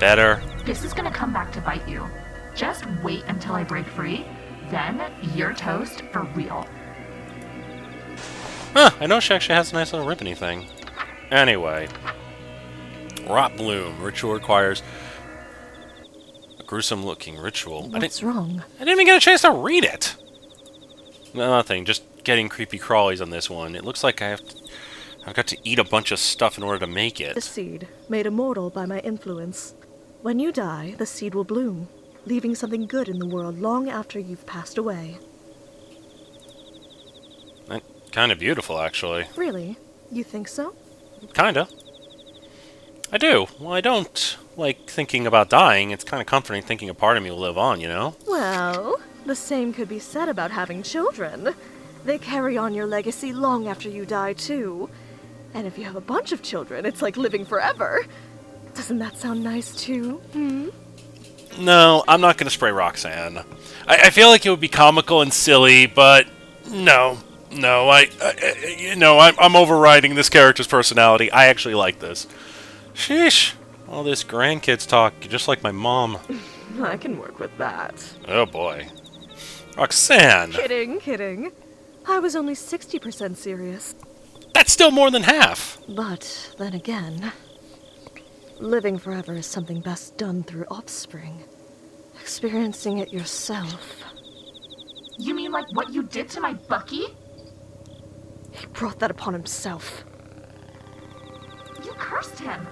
Better. This is gonna come back to bite you. Just wait until I break free, then you're toast for real. Huh, I know she actually has a nice little ribbony thing. Anyway. Rot Bloom. Ritual requires a gruesome looking ritual. What's wrong? I didn't even get a chance to read it. Nothing, just getting creepy crawlies on this one. It looks like I've got to eat a bunch of stuff in order to make it. The seed, made immortal by my influence. When you die, the seed will bloom, leaving something good in the world long after you've passed away. Kind of beautiful, actually. Really? You think so? Kinda. I do. Well, I don't like thinking about dying. It's kind of comforting thinking a part of me will live on, you know? Well, the same could be said about having children. They carry on your legacy long after you die, too. And if you have a bunch of children, it's like living forever. Doesn't that sound nice, too? No, I'm not going to spray Rhok'zan. I feel like it would be comical and silly, but no. No, I'm overriding this character's personality. I actually like this. Sheesh. All this grandkids talk, just like my mom. I can work with that. Oh, boy. Rhok'zan! Kidding. I was only 60% serious. That's still more than half! But, then again, living forever is something best done through offspring. Experiencing it yourself. You mean like what you did to my Bucky? He brought that upon himself. You cursed him.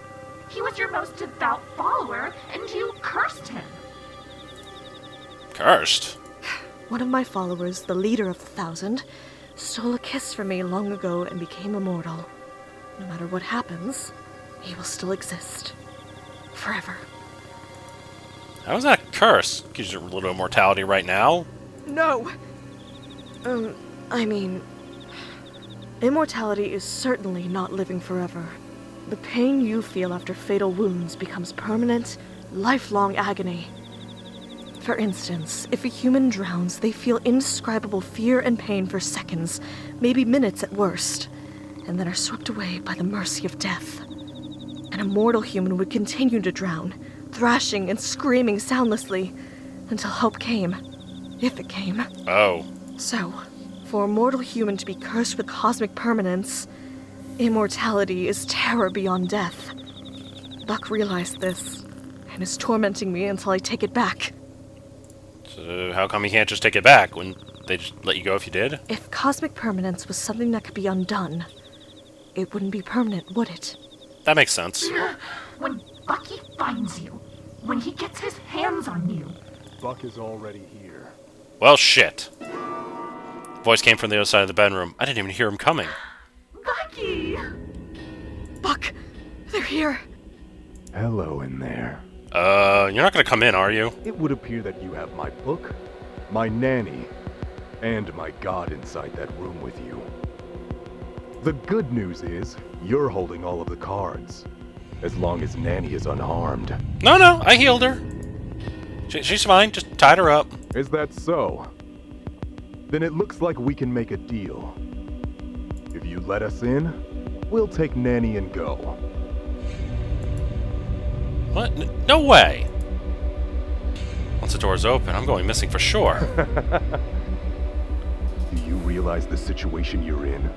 He was your most devout follower, and you cursed him. Cursed? One of my followers, the leader of the 1,000, stole a kiss from me long ago and became immortal. No matter what happens, he will still exist. Forever. How is that cursed? Gives you a little immortality right now. No! Immortality is certainly not living forever. The pain you feel after fatal wounds becomes permanent, lifelong agony. For instance, if a human drowns, they feel indescribable fear and pain for seconds, maybe minutes at worst, and then are swept away by the mercy of death. An immortal human would continue to drown, thrashing and screaming soundlessly, until help came. If it came. Oh. So, for a mortal human to be cursed with cosmic permanence, immortality is terror beyond death. Buck realized this, and is tormenting me until I take it back. So how come you can't just take it back? Wouldn't they just let you go if you did? If cosmic permanence was something that could be undone, it wouldn't be permanent, would it? That makes sense. When Bucky finds you, when he gets his hands on you. Buck is already here. Well, shit. Voice came from the other side of the bedroom. I didn't even hear him coming. Bucky! Buck, they're here. Hello in there. You're not gonna come in, are you? It would appear that you have my book, my nanny, and my god inside that room with you. The good news is, you're holding all of the cards. As long as Nanny is unharmed. No, I healed her. She's fine, just tied her up. Is that so? Then it looks like we can make a deal. If you let us in, we'll take Nanny and go. What? No way! Once the door's open, I'm going missing for sure. Do you realize the situation you're in?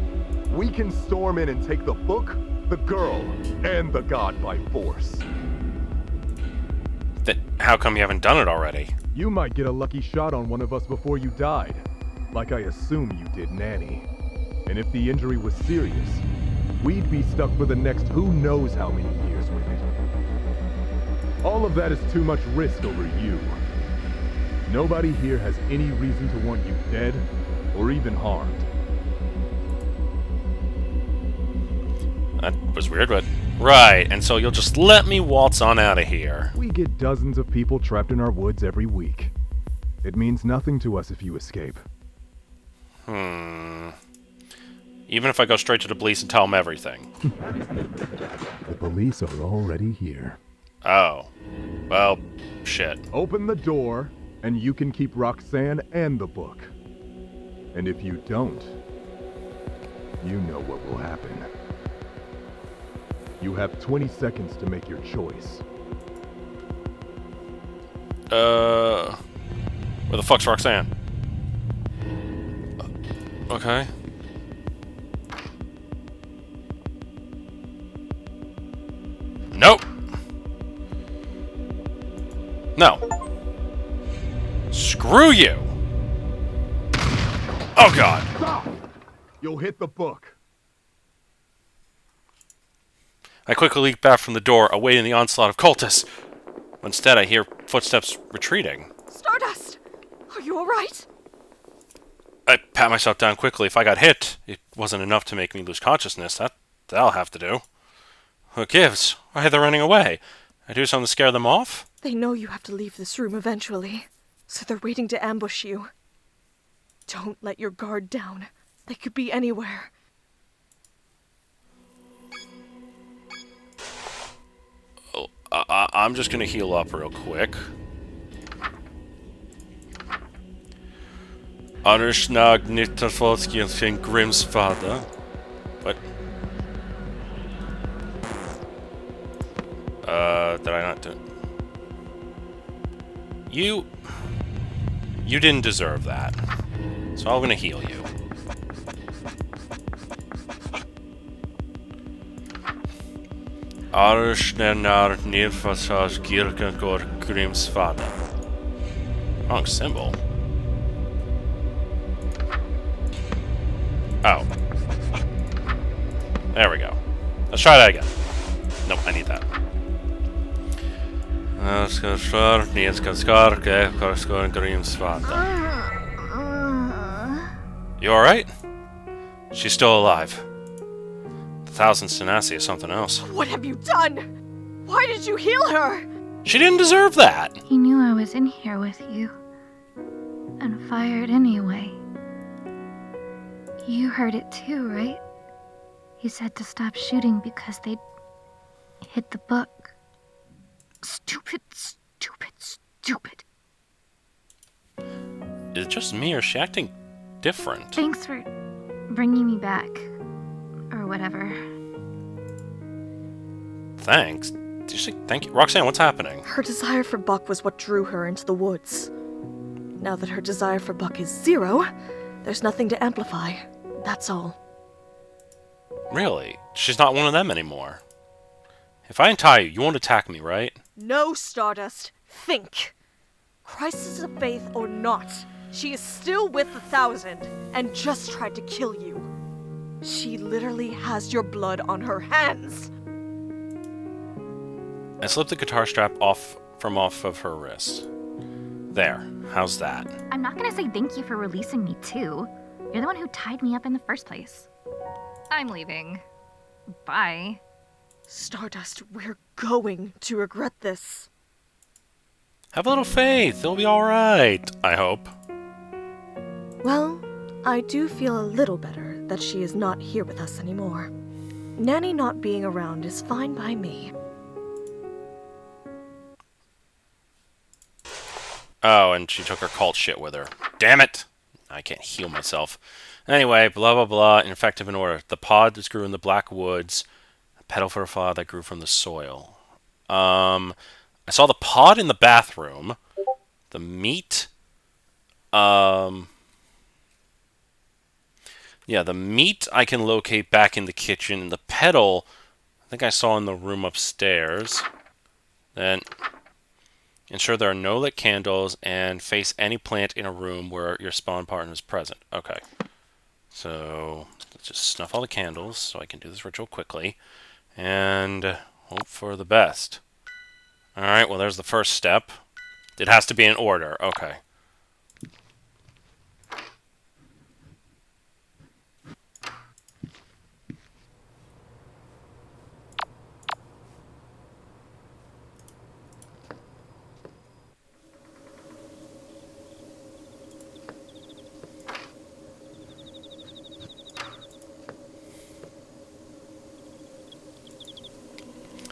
We can storm in and take the book, the girl, and the god by force. How come you haven't done it already? You might get a lucky shot on one of us before you died, like I assume you did Nanny. And if the injury was serious, we'd be stuck for the next who knows how many years with it. All of that is too much risk over you. Nobody here has any reason to want you dead, or even harmed. That was weird, but... Right, and so you'll just let me waltz on out of here. We get dozens of people trapped in our woods every week. It means nothing to us if you escape. Even if I go straight to the police and tell them everything. The police are already here. Oh. Well, shit. Open the door, and you can keep Rhok'zan and the book. And if you don't, you know what will happen. You have 20 seconds to make your choice. Where the fuck's Rhok'zan? Okay. Nope. No. Screw you! Oh god! Stop! You'll hit the book. I quickly leap back from the door, awaiting the onslaught of cultists. Instead, I hear footsteps retreating. Stardust! Are you alright? I pat myself down quickly. If I got hit, it wasn't enough to make me lose consciousness. That'll have to do. Who gives? Why are they running away? I do something to scare them off? They know you have to leave this room eventually, so they're waiting to ambush you. Don't let your guard down. They could be anywhere. I'm just gonna heal up real quick. Anushnag Nitterfolski Grimm's father. What? Did I not do... You didn't deserve that. So I'm gonna heal you. Arshnenar Nirfasaj Girkagor Grimm's father. Wrong symbol. Oh. There we go. Let's try that again. Nope, I need that. You alright? She's still alive. The Thousand Stenasi is something else. What have you done? Why did you heal her? She didn't deserve that! He knew I was in here with you. And fired anyway. You heard it too, right? He said to stop shooting because they'd hit the book. Stupid, stupid, stupid. Is it just me or is she acting different? Thanks for bringing me back. Or whatever. Thanks? Did you say thank you? Rhok'zan, what's happening? Her desire for Buck was what drew her into the woods. Now that her desire for Buck is zero, There's nothing to amplify. That's all. Really? She's not one of them anymore. If I untie you, you won't attack me, right? No, Stardust. Think. Crisis of faith or not, she is still with the 1,000 and just tried to kill you. She literally has your blood on her hands. I slipped the guitar strap off of her wrist. There. How's that? I'm not gonna say thank you for releasing me, too. You're the one who tied me up in the first place. I'm leaving. Bye. Stardust, we're going to regret this. Have a little faith. It'll be alright. I hope. Well, I do feel a little better that she is not here with us anymore. Nanny not being around is fine by me. Oh, and she took her cult shit with her. Damn it! I can't heal myself. Anyway, blah blah blah, ineffective in order. The pod that grew in the black woods. A petal for a flower that grew from the soil. I saw the pod in the bathroom. The meat. Yeah, the meat I can locate back in the kitchen. The petal, I think I saw in the room upstairs. Then ensure there are no lit candles and face any plant in a room where your spawn partner is present. Okay. So, let's just snuff all the candles so I can do this ritual quickly. And hope for the best. Alright, well there's the first step. It has to be in order. Okay.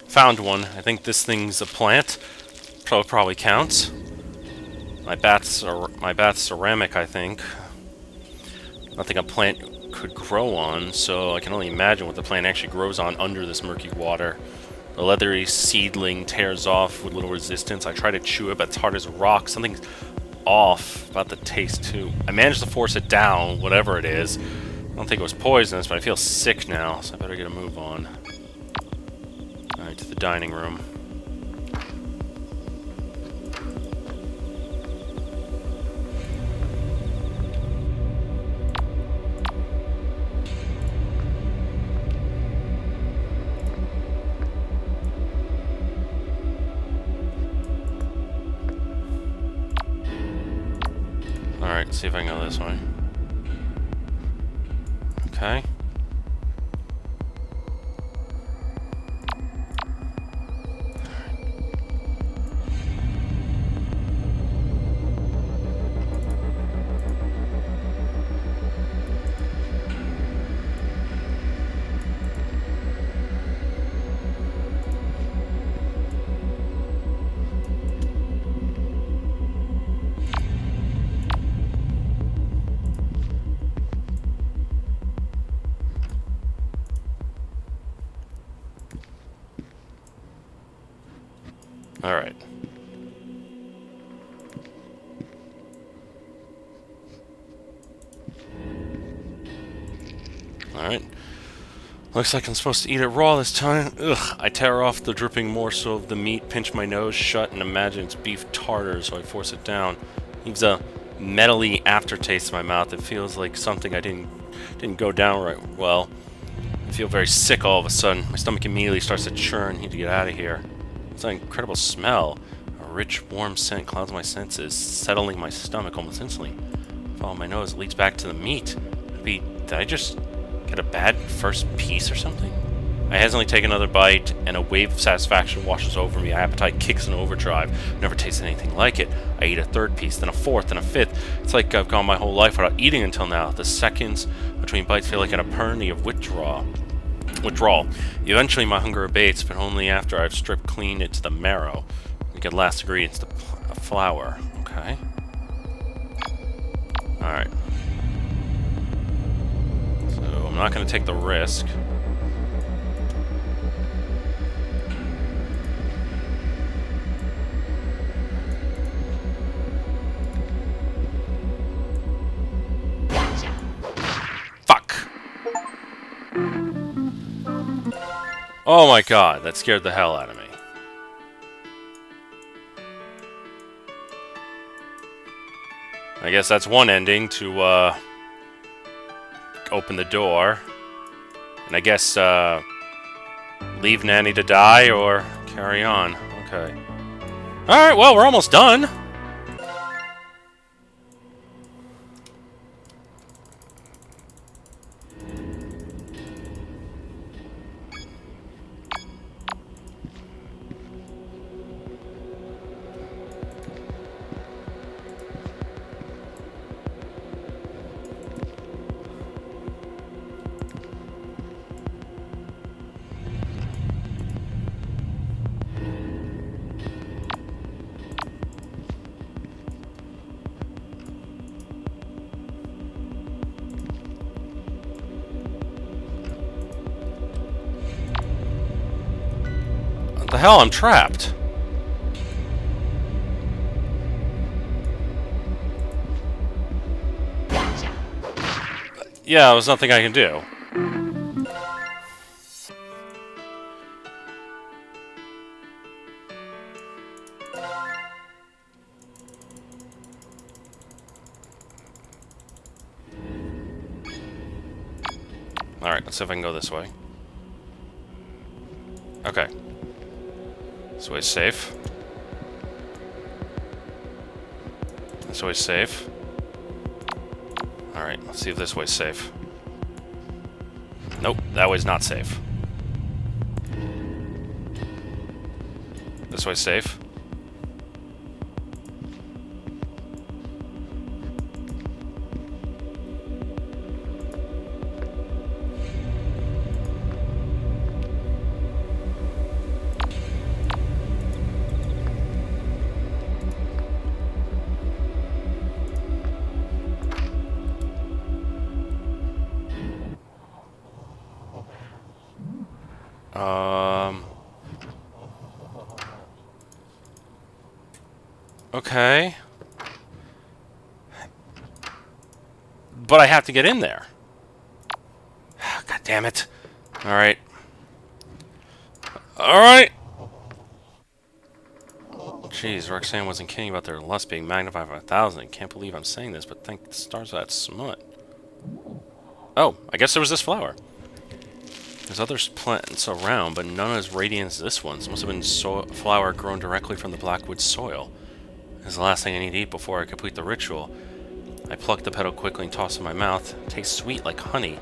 Found one. I think this thing's a plant. Probably counts. My bath's ceramic, I think. Nothing a plant could grow on, so I can only imagine what the plant actually grows on under this murky water. The leathery seedling tears off with little resistance. I try to chew it, but it's hard as a rock. Something's off about the taste, too. I managed to force it down, whatever it is. I don't think it was poisonous, but I feel sick now, so I better get a move on. Alright, to the dining room. Alright, let's see if I can go this way. Okay. Alright. Alright. Looks like I'm supposed to eat it raw this time. Ugh. I tear off the dripping morsel of the meat, pinch my nose shut, and imagine it's beef tartar, so I force it down. Leaves a metally aftertaste in my mouth. It feels like something I didn't go down right well. I feel very sick all of a sudden. My stomach immediately starts to churn. I need to get out of here. It's an incredible smell. A rich, warm scent clouds my senses, settling my stomach almost instantly. I follow my nose, it leads back to the meat. Did I just get a bad first piece or something? I hesitantly take another bite, and a wave of satisfaction washes over me. My appetite kicks in overdrive. Never tasted anything like it. I eat a third piece, then a fourth, then a fifth. It's like I've gone my whole life without eating until now. The seconds between bites feel like an eternity of withdrawal. Eventually my hunger abates, but only after I've stripped clean into the marrow. We get last ingredients, the flour. Okay. Alright. So I'm not going to take the risk. Gotcha. Oh my god, that scared the hell out of me. I guess that's one ending to, open the door. And I guess, leave Nanny to die or carry on. Okay. Alright, well, we're almost done. What the hell? I'm trapped. Yeah, there's nothing I can do. Alright, let's see if I can go this way. Okay. This way's safe. This way's safe. Alright, let's see if this way's safe. Nope, that way's not safe. This way's safe. Okay. But I have to get in there. God damn it. Alright. Alright! Jeez, Rhok'zan wasn't kidding about their lust being magnified by 1,000. I can't believe I'm saying this, but thank the stars of that smut. Oh, I guess there was this flower. There's other plants around, but none as radiant as this one. This must have been flower grown directly from the blackwood soil. This is the last thing I need to eat before I complete the ritual. I pluck the petal quickly and toss it in my mouth. It tastes sweet like honey.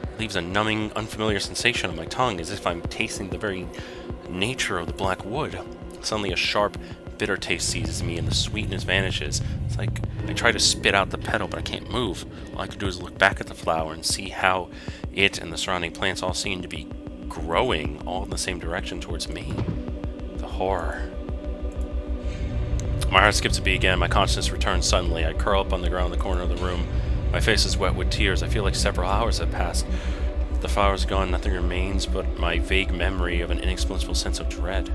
It leaves a numbing, unfamiliar sensation on my tongue, as if I'm tasting the very nature of the black wood. Suddenly a sharp, bitter taste seizes me and the sweetness vanishes. It's like I try to spit out the petal, but I can't move. All I can do is look back at the flower and see how it and the surrounding plants all seem to be growing, all in the same direction towards me. The horror. My heart skips a beat again. My consciousness returns suddenly. I curl up on the ground in the corner of the room. My face is wet with tears. I feel like several hours have passed. The flower's gone. Nothing remains but my vague memory of an inexplicable sense of dread.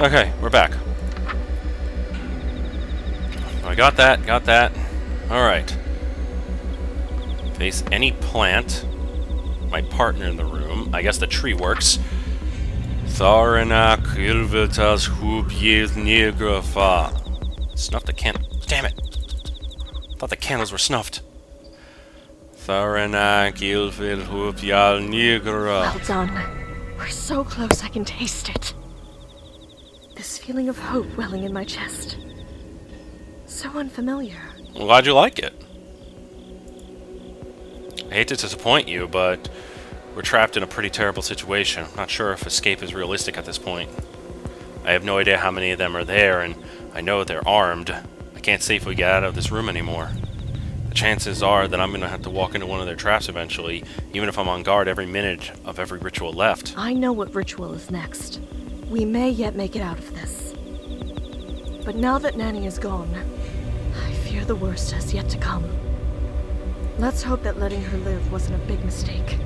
Okay, we're back. I got that, Alright. Face any plant. My partner in the room. I guess the tree works. Shub-Niggurath. Snuffed the candle. Damn it! Thought the candles were snuffed. Well done. We're so close I can taste it. This feeling of hope welling in my chest. So unfamiliar. I'm glad you like it. I hate to disappoint you, but we're trapped in a pretty terrible situation. I'm not sure if escape is realistic at this point. I have no idea how many of them are there, and I know they're armed. I can't safely get out of this room anymore. The chances are that I'm going to have to walk into one of their traps eventually, even if I'm on guard every minute of every ritual left. I know what ritual is next. We may yet make it out of this. But now that Nanny is gone, I fear the worst has yet to come. Let's hope that letting her live wasn't a big mistake.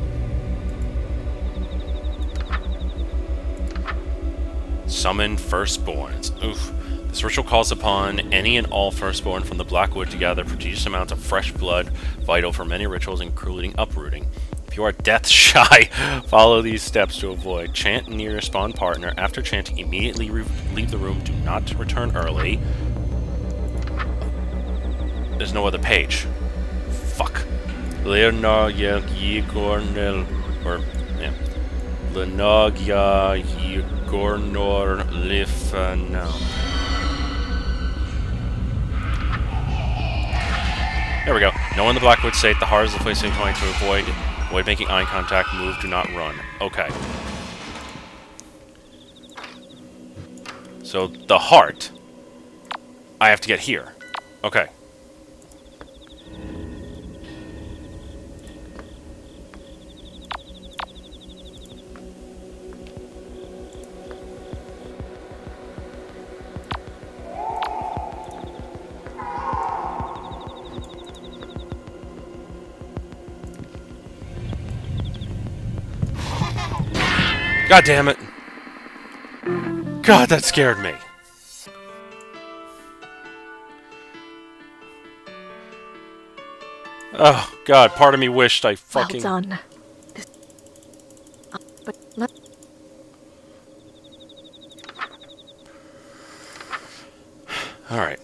Summon firstborns. Oof. This ritual calls upon any and all firstborn from the Blackwood to gather prodigious amounts of fresh blood, vital for many rituals, including uprooting. If you are death shy, follow these steps to avoid. Chant near your spawn partner. After chanting, immediately leave the room. Do not return early. There's no other page. Fuck. Lenagya Yigornel. Or, yeah. Lenagya Yigornor Lifano. There we go. No one in the Blackwood state. The heart is the place you're going to avoid making eye contact. Move, do not run. Okay. So, the heart. I have to get here. Okay. God damn it. God, that scared me. Oh, God, part of me wished I fucking... Well done. But let... Alright.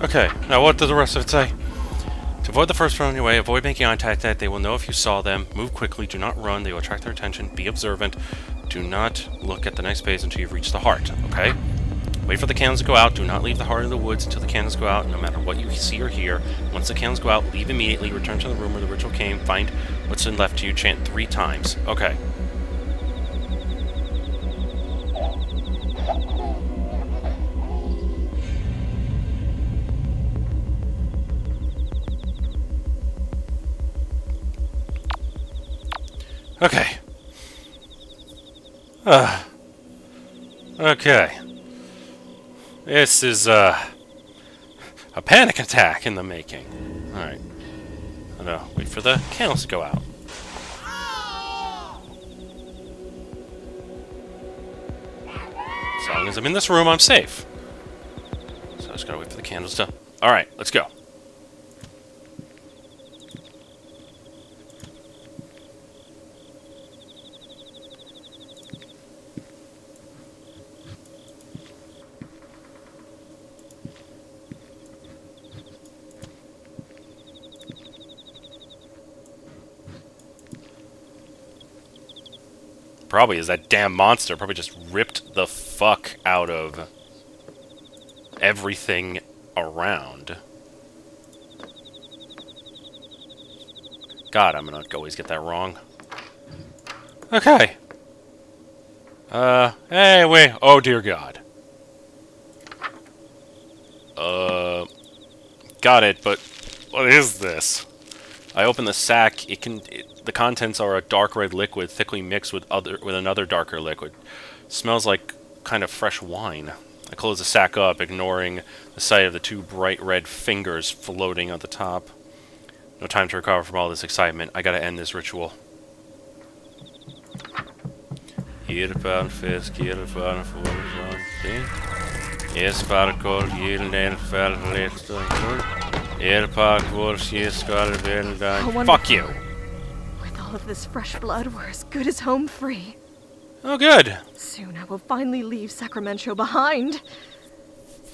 Okay, now what does the rest of it say? To avoid the first one on your way, avoid making eye contact. That they will know if you saw them. Move quickly, do not run, they will attract their attention. Be observant. Do not look at the next page until you've reached the heart, okay? Wait for the candles to go out. Do not leave the heart in the woods until the candles go out, no matter what you see or hear. Once the candles go out, leave immediately, return to the room where the ritual came, find what's been left to you, chant 3 times. Okay. Okay. Okay. This is, a panic attack in the making. Alright. I'm gonna wait for the candles to go out. As long as I'm in this room, I'm safe. So I just gotta wait for the candles to... Alright, let's go. Probably is that damn monster. Probably just ripped the fuck out of everything around. God, I'm gonna always get that wrong. Okay. Hey, wait. Oh, dear God. Got it, but what is this? I open the sack. The contents are a dark red liquid, thickly mixed with another darker liquid. Smells like kind of fresh wine. I close the sack up, ignoring the sight of the 2 bright red fingers floating on the top. No time to recover from all this excitement. I gotta end this ritual. Fuck you! With all of this fresh blood, we're as good as home free. Oh, good. Soon I will finally leave Sacramen-Cho behind.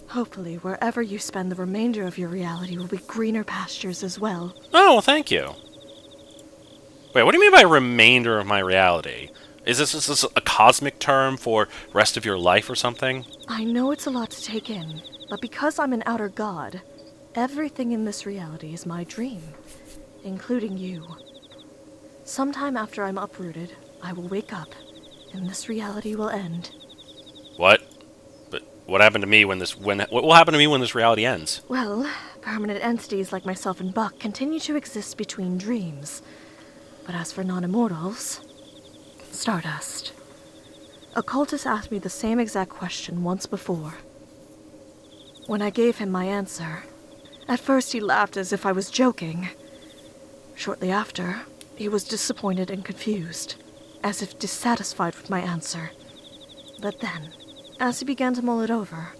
Hopefully, wherever you spend the remainder of your reality will be greener pastures as well. Oh, well, thank you. Wait, what do you mean by remainder of my reality? Is this a cosmic term for rest of your life or something? I know it's a lot to take in, but because I'm an outer god, everything in this reality is my dream, including you. Sometime after I'm uprooted, I will wake up, and this reality will end. What? But what happened to me when what will happen to me when this reality ends? Well, permanent entities like myself and Buck continue to exist between dreams. But as for non-immortals, Stardust. A cultist asked me the same exact question once before. When I gave him my answer, at first he laughed as if I was joking. Shortly after, he was disappointed and confused, as if dissatisfied with my answer. But then, as he began to mull it over,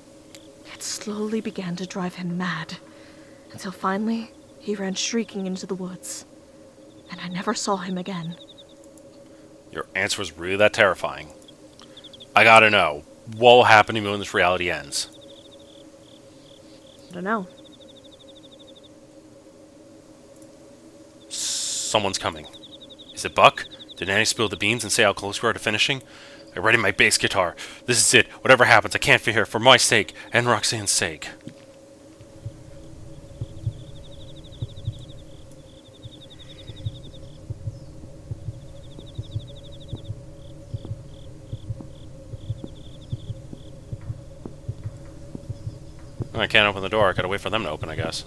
it slowly began to drive him mad, until finally he ran shrieking into the woods, and I never saw him again. Your answer was really that terrifying. I gotta know, what will happen to me when this reality ends? I don't know. Someone's coming. Is it Buck? Did Annie spill the beans and say how close we are to finishing? I ready my bass guitar. This is it. Whatever happens, I can't be here for my sake and Rhok'zan's sake. I can't open the door. I gotta wait for them to open, I guess.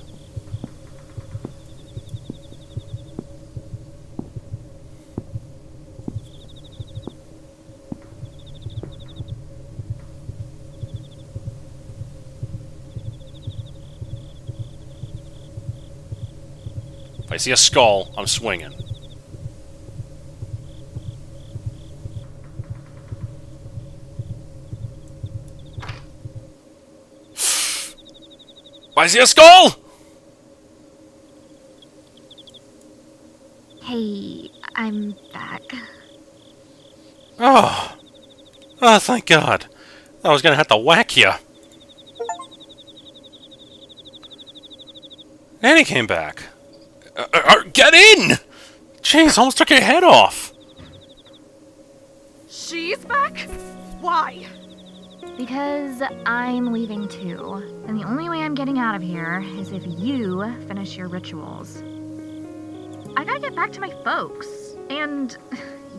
If I see a skull, I'm swinging. If I see a skull! Hey, I'm back. Oh. Oh, thank God. I was gonna have to whack you. Annie came back. Get in! Jeez, almost took your head off. She's back? Why? Because I'm leaving too. And the only way I'm getting out of here is if you finish your rituals. I gotta get back to my folks. And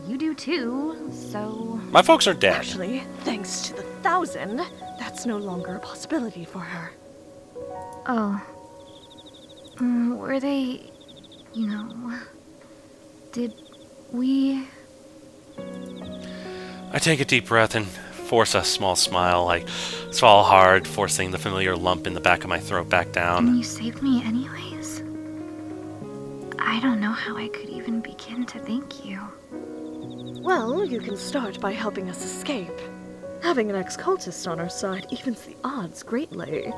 you do too, so... My folks are dead. Actually, thanks to the 1,000, that's no longer a possibility for her. Oh. Were they... you know... Did we... I take a deep breath and force a small smile. I swallow hard, forcing the familiar lump in the back of my throat back down. And you saved me anyways? I don't know how I could even begin to thank you. Well, you can start by helping us escape. Having an ex-cultist on our side evens the odds greatly.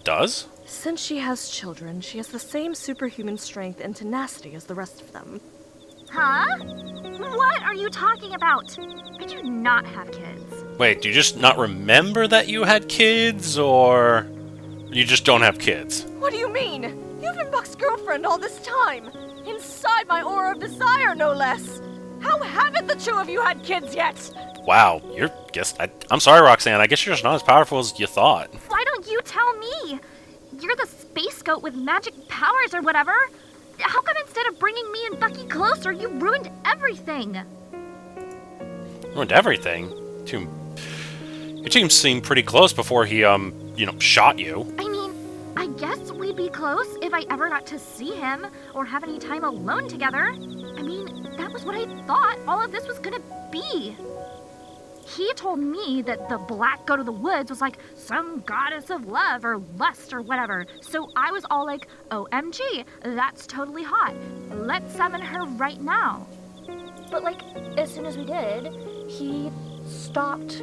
Does? Since she has children, she has the same superhuman strength and tenacity as the rest of them. Huh? What are you talking about? I do not have kids. Wait, do you just not remember that you had kids, or you just don't have kids? What do you mean? You've been Buck's girlfriend all this time! Inside my aura of desire, no less! How haven't the two of you had kids yet? Wow, I'm sorry, Rhok'zan. I guess you're just not as powerful as you thought. Why don't you tell me? You're the space goat with magic powers or whatever. How come instead of bringing me and Bucky closer, you ruined everything? Ruined everything? Your team seemed pretty close before he, shot you. I mean, I guess we'd be close if I ever got to see him or have any time alone together. I mean, that was what I thought all of this was gonna be. He told me that the black goat of the woods was like some goddess of love or lust or whatever. So I was all like, OMG, that's totally hot. Let's summon her right now. But like, as soon as we did, he stopped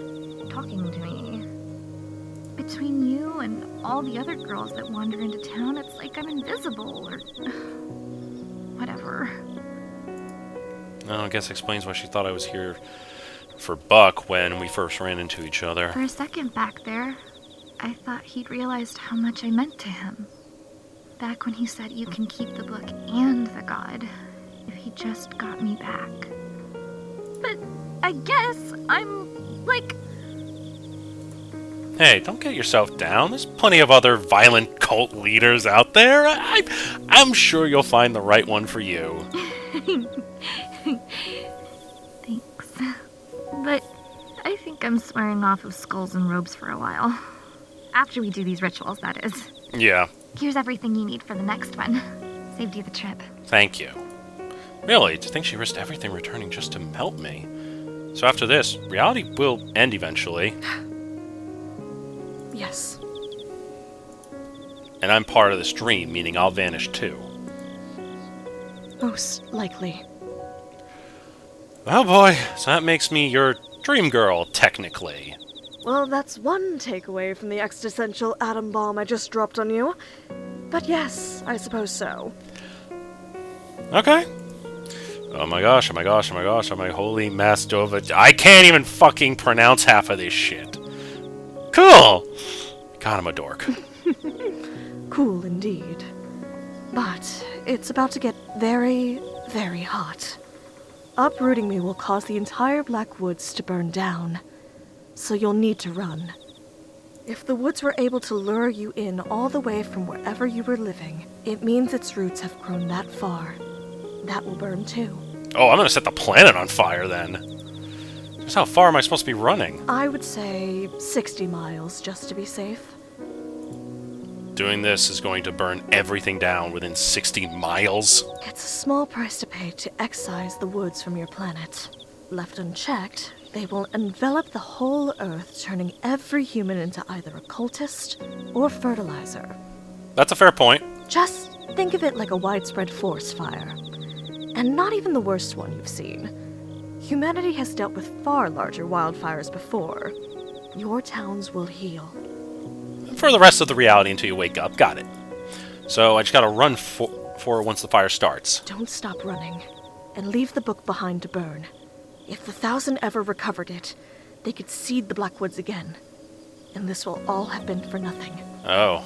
talking to me. Between you and all the other girls that wander into town, it's like I'm invisible or whatever. Oh, I guess explains why she thought I was here for Buck when we first ran into each other. For a second back there, I thought he'd realized how much I meant to him. Back when he said you can keep the book and the god, if he just got me back. But I guess I'm, like... Hey, don't get yourself down. There's plenty of other violent cult leaders out there. I'm sure you'll find the right one for you. Thanks. But I think I'm swearing off of skulls and robes for a while. After we do these rituals, that is. Yeah. Here's everything you need for the next one. Saved you the trip. Thank you. Really, to think she risked everything returning just to help me. So after this, reality will end eventually. Yes. And I'm part of this dream, meaning I'll vanish too. Most likely. Oh boy, so that makes me your dream girl, technically. Well, that's one takeaway from the existential atom bomb I just dropped on you. But yes, I suppose so. Okay. Oh my gosh, oh my gosh, oh my gosh, oh my holy Mastova. I can't even fucking pronounce half of this shit. Cool! God, I'm a dork. Cool indeed. But it's about to get very, very hot. Uprooting me will cause the entire Black Woods to burn down. So you'll need to run. If the woods were able to lure you in all the way from wherever you were living, it means its roots have grown that far. That will burn too. Oh, I'm gonna set the planet on fire then. Just how far am I supposed to be running? I would say 60 miles, just to be safe. Doing this is going to burn everything down within 60 miles. It's a small price to pay to excise the woods from your planet. Left unchecked, they will envelop the whole Earth, turning every human into either a cultist or fertilizer. That's a fair point. Just think of it like a widespread forest fire. And not even the worst one you've seen. Humanity has dealt with far larger wildfires before. Your towns will heal. For the rest of the reality until you wake up. Got it. So I just gotta run for it once the fire starts. Don't stop running. And leave the book behind to burn. If the 1,000 ever recovered it, they could seed the Blackwoods again. And this will all have been for nothing. Oh.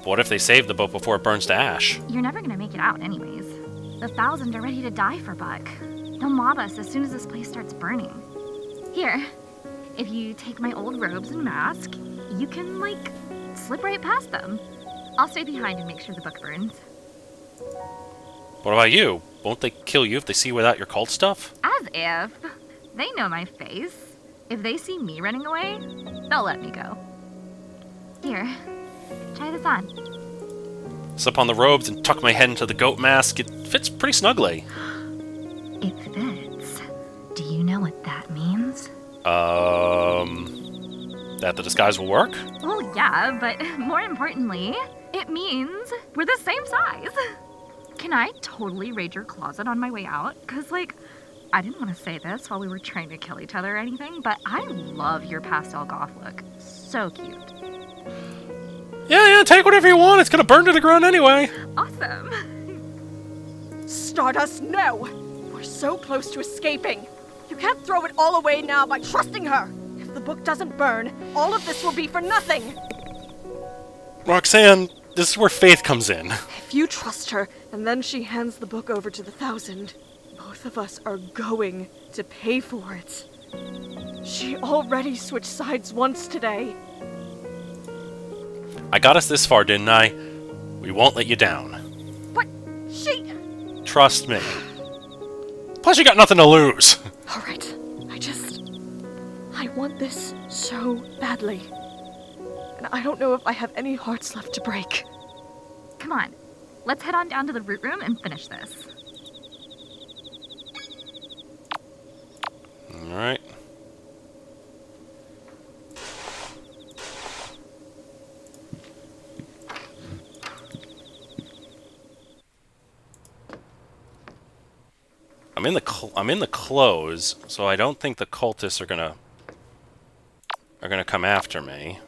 What if they save the book before it burns to ash? You're never gonna make it out anyways. The 1,000 are ready to die for Buck. They'll mob us as soon as this place starts burning. Here, if you take my old robes and mask, you can, like, slip right past them. I'll stay behind and make sure the book burns. What about you? Won't they kill you if they see you without your cult stuff? As if. They know my face. If they see me running away, they'll let me go. Here, try this on. Slip on the robes and tuck my head into the goat mask. It fits pretty snugly. It fits. Do you know what that means? That the disguise will work? Well, yeah, but more importantly, it means we're the same size. Can I totally raid your closet on my way out? Because, like, I didn't want to say this while we were trying to kill each other or anything, but I love your pastel goth look. So cute. Yeah, take whatever you want. It's gonna burn to the ground anyway. Awesome. Stardust, no! We're so close to escaping. You can't throw it all away now by trusting her. If the book doesn't burn, all of this will be for nothing. Rhok'zan, this is where faith comes in. If you trust her, and then she hands the book over to the 1,000, both of us are going to pay for it. She already switched sides once today. I got us this far, didn't I? We won't let you down. But she... Trust me. Plus, you got nothing to lose. All right, I want this so badly. And I don't know if I have any hearts left to break. Come on, let's head on down to the root room and finish this. Alright. I'm in the clothes, so I don't think the cultists are gonna come after me.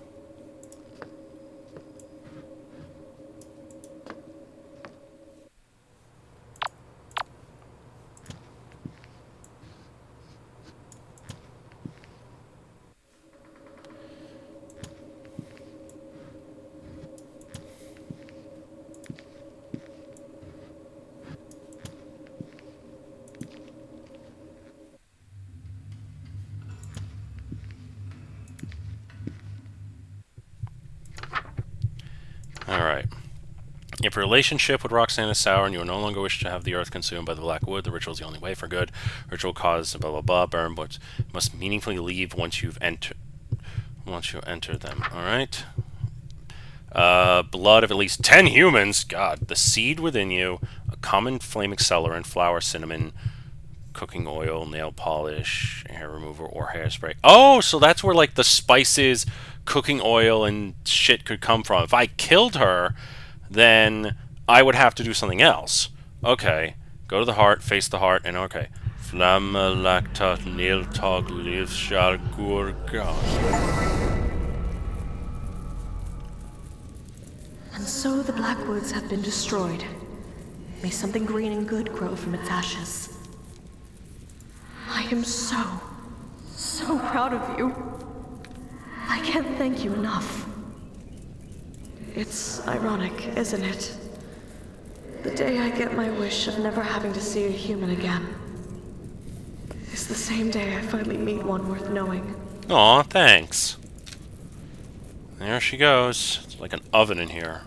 If your relationship with Rhok'zan is sour and you no longer wish to have the earth consumed by the black wood, the ritual is the only way for good. Ritual cause blah blah blah burn, but must meaningfully leave once you enter them. Alright. Blood of at least 10 humans. God. The seed within you. A common flame accelerant, flour, cinnamon, cooking oil, nail polish, hair remover, or hairspray. Oh, so that's where, like, the spices, cooking oil, and shit could come from. If I killed her, then I would have to do something else. Okay. Go to the heart, face the heart, and okay. Flamma lactat niltog livshalgurgan. And so the Blackwoods have been destroyed. May something green and good grow from its ashes. I am so proud of you. I can't thank you enough. It's ironic, isn't it? The day I get my wish of never having to see a human again is the same day I finally meet one worth knowing. Aw, thanks. There she goes. It's like an oven in here.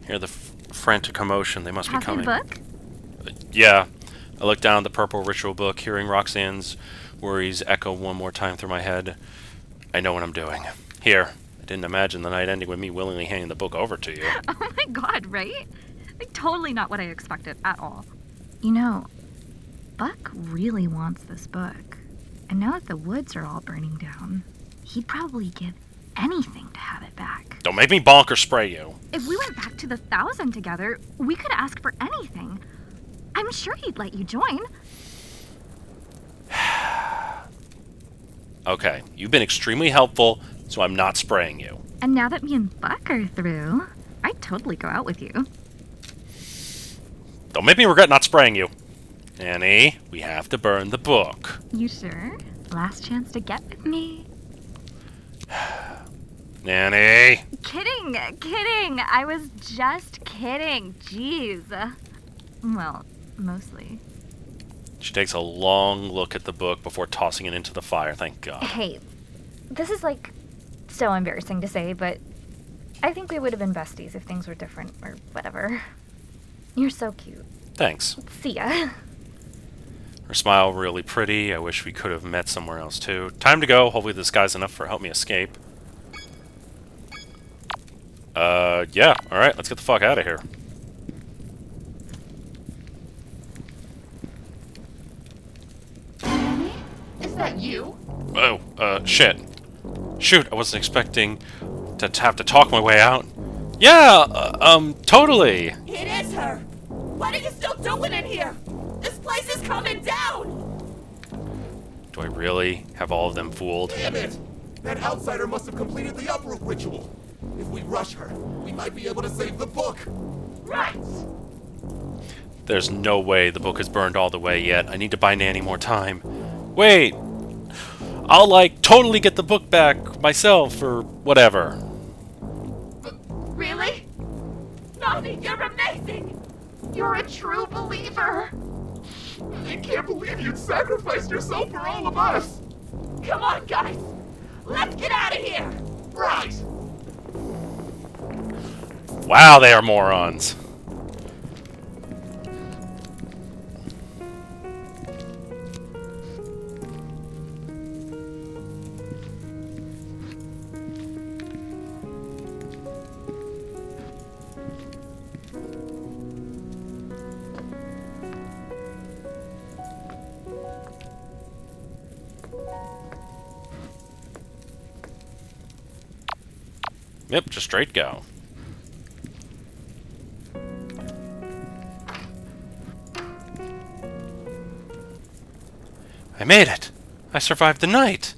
Hear the frantic commotion. They must be coming. Book? Yeah. I look down at the purple ritual book, hearing Rhok'zan's worries echo one more time through my head. I know what I'm doing. Here. I didn't imagine the night ending with me willingly handing the book over to you. Oh my god, right? Like, totally not what I expected at all. You know, Buck really wants this book. And now that the woods are all burning down, he'd probably give anything to have it back. Don't make me bonk or spray you. If we went back to the 1,000 together, we could ask for anything. I'm sure he'd let you join. Okay, you've been extremely helpful, so I'm not spraying you. And now that me and Buck are through, I'd totally go out with you. Don't make me regret not spraying you. Annie, we have to burn the book. You sure? Last chance to get with me. Annie! Kidding! I was just kidding. Jeez. Well, mostly. She takes a long look at the book before tossing it into the fire, thank God. Hey, this is like so embarrassing to say, but I think we would have been besties if things were different or whatever. You're so cute. Thanks. See ya. Her smile really pretty. I wish we could have met somewhere else too. Time to go. Hopefully this guy's enough for help me escape. Yeah. Alright, let's get the fuck out of here. Is that you? Oh, shit. Shoot, I wasn't expecting to have to talk my way out. Yeah, totally. It is her! What are you still doing in here? This place is coming down! Do I really have all of them fooled? Damn it! That outsider must have completed the uproot ritual. If we rush her, we might be able to save the book. Right! There's no way the book is burned all the way yet. I need to buy Nanny more time. Wait! I'll, like, totally get the book back myself, or whatever. Really? Nani, you're amazing! You're a true believer! I can't believe you'd sacrificed yourself for all of us! Come on, guys! Let's get out of here! Right! Wow, they are morons. Yep, just straight go. I made it! I survived the night!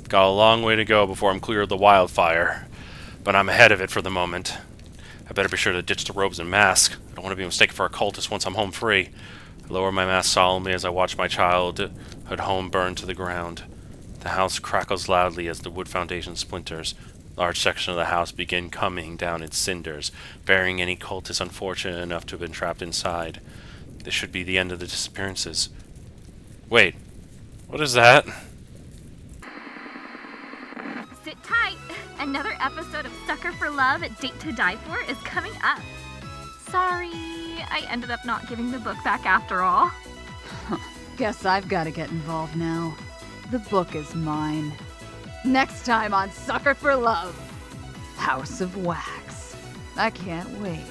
Got a long way to go before I'm clear of the wildfire, but I'm ahead of it for the moment. I better be sure to ditch the robes and mask. I don't want to be mistaken for a cultist once I'm home free. I lower my mask solemnly as I watch my childhood home burn to the ground. The house crackles loudly as the wood foundation splinters. Large sections of the house begin coming down its cinders, burying any cultist unfortunate enough to have been trapped inside. This should be the end of the disappearances. Wait, what is that? Sit tight. Another episode of Sucker for Love, Date to Die For is coming up. Sorry, I ended up not giving the book back after all. Guess I've got to get involved now. The book is mine. Next time on Sucker for Love, House of Wax. I can't wait.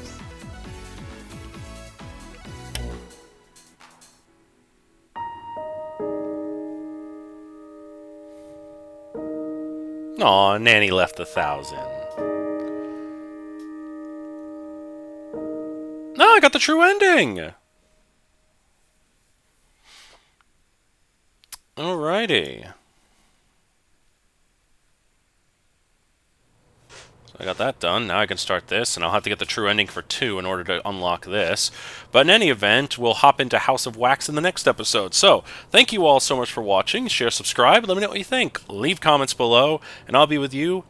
Aw, Nanny left 1,000. No, I got the true ending! Alrighty. So I got that done. Now I can start this, and I'll have to get the true ending for 2 in order to unlock this. But in any event, we'll hop into House of Wax in the next episode. So, thank you all so much for watching. Share, subscribe, let me know what you think. Leave comments below, and I'll be with you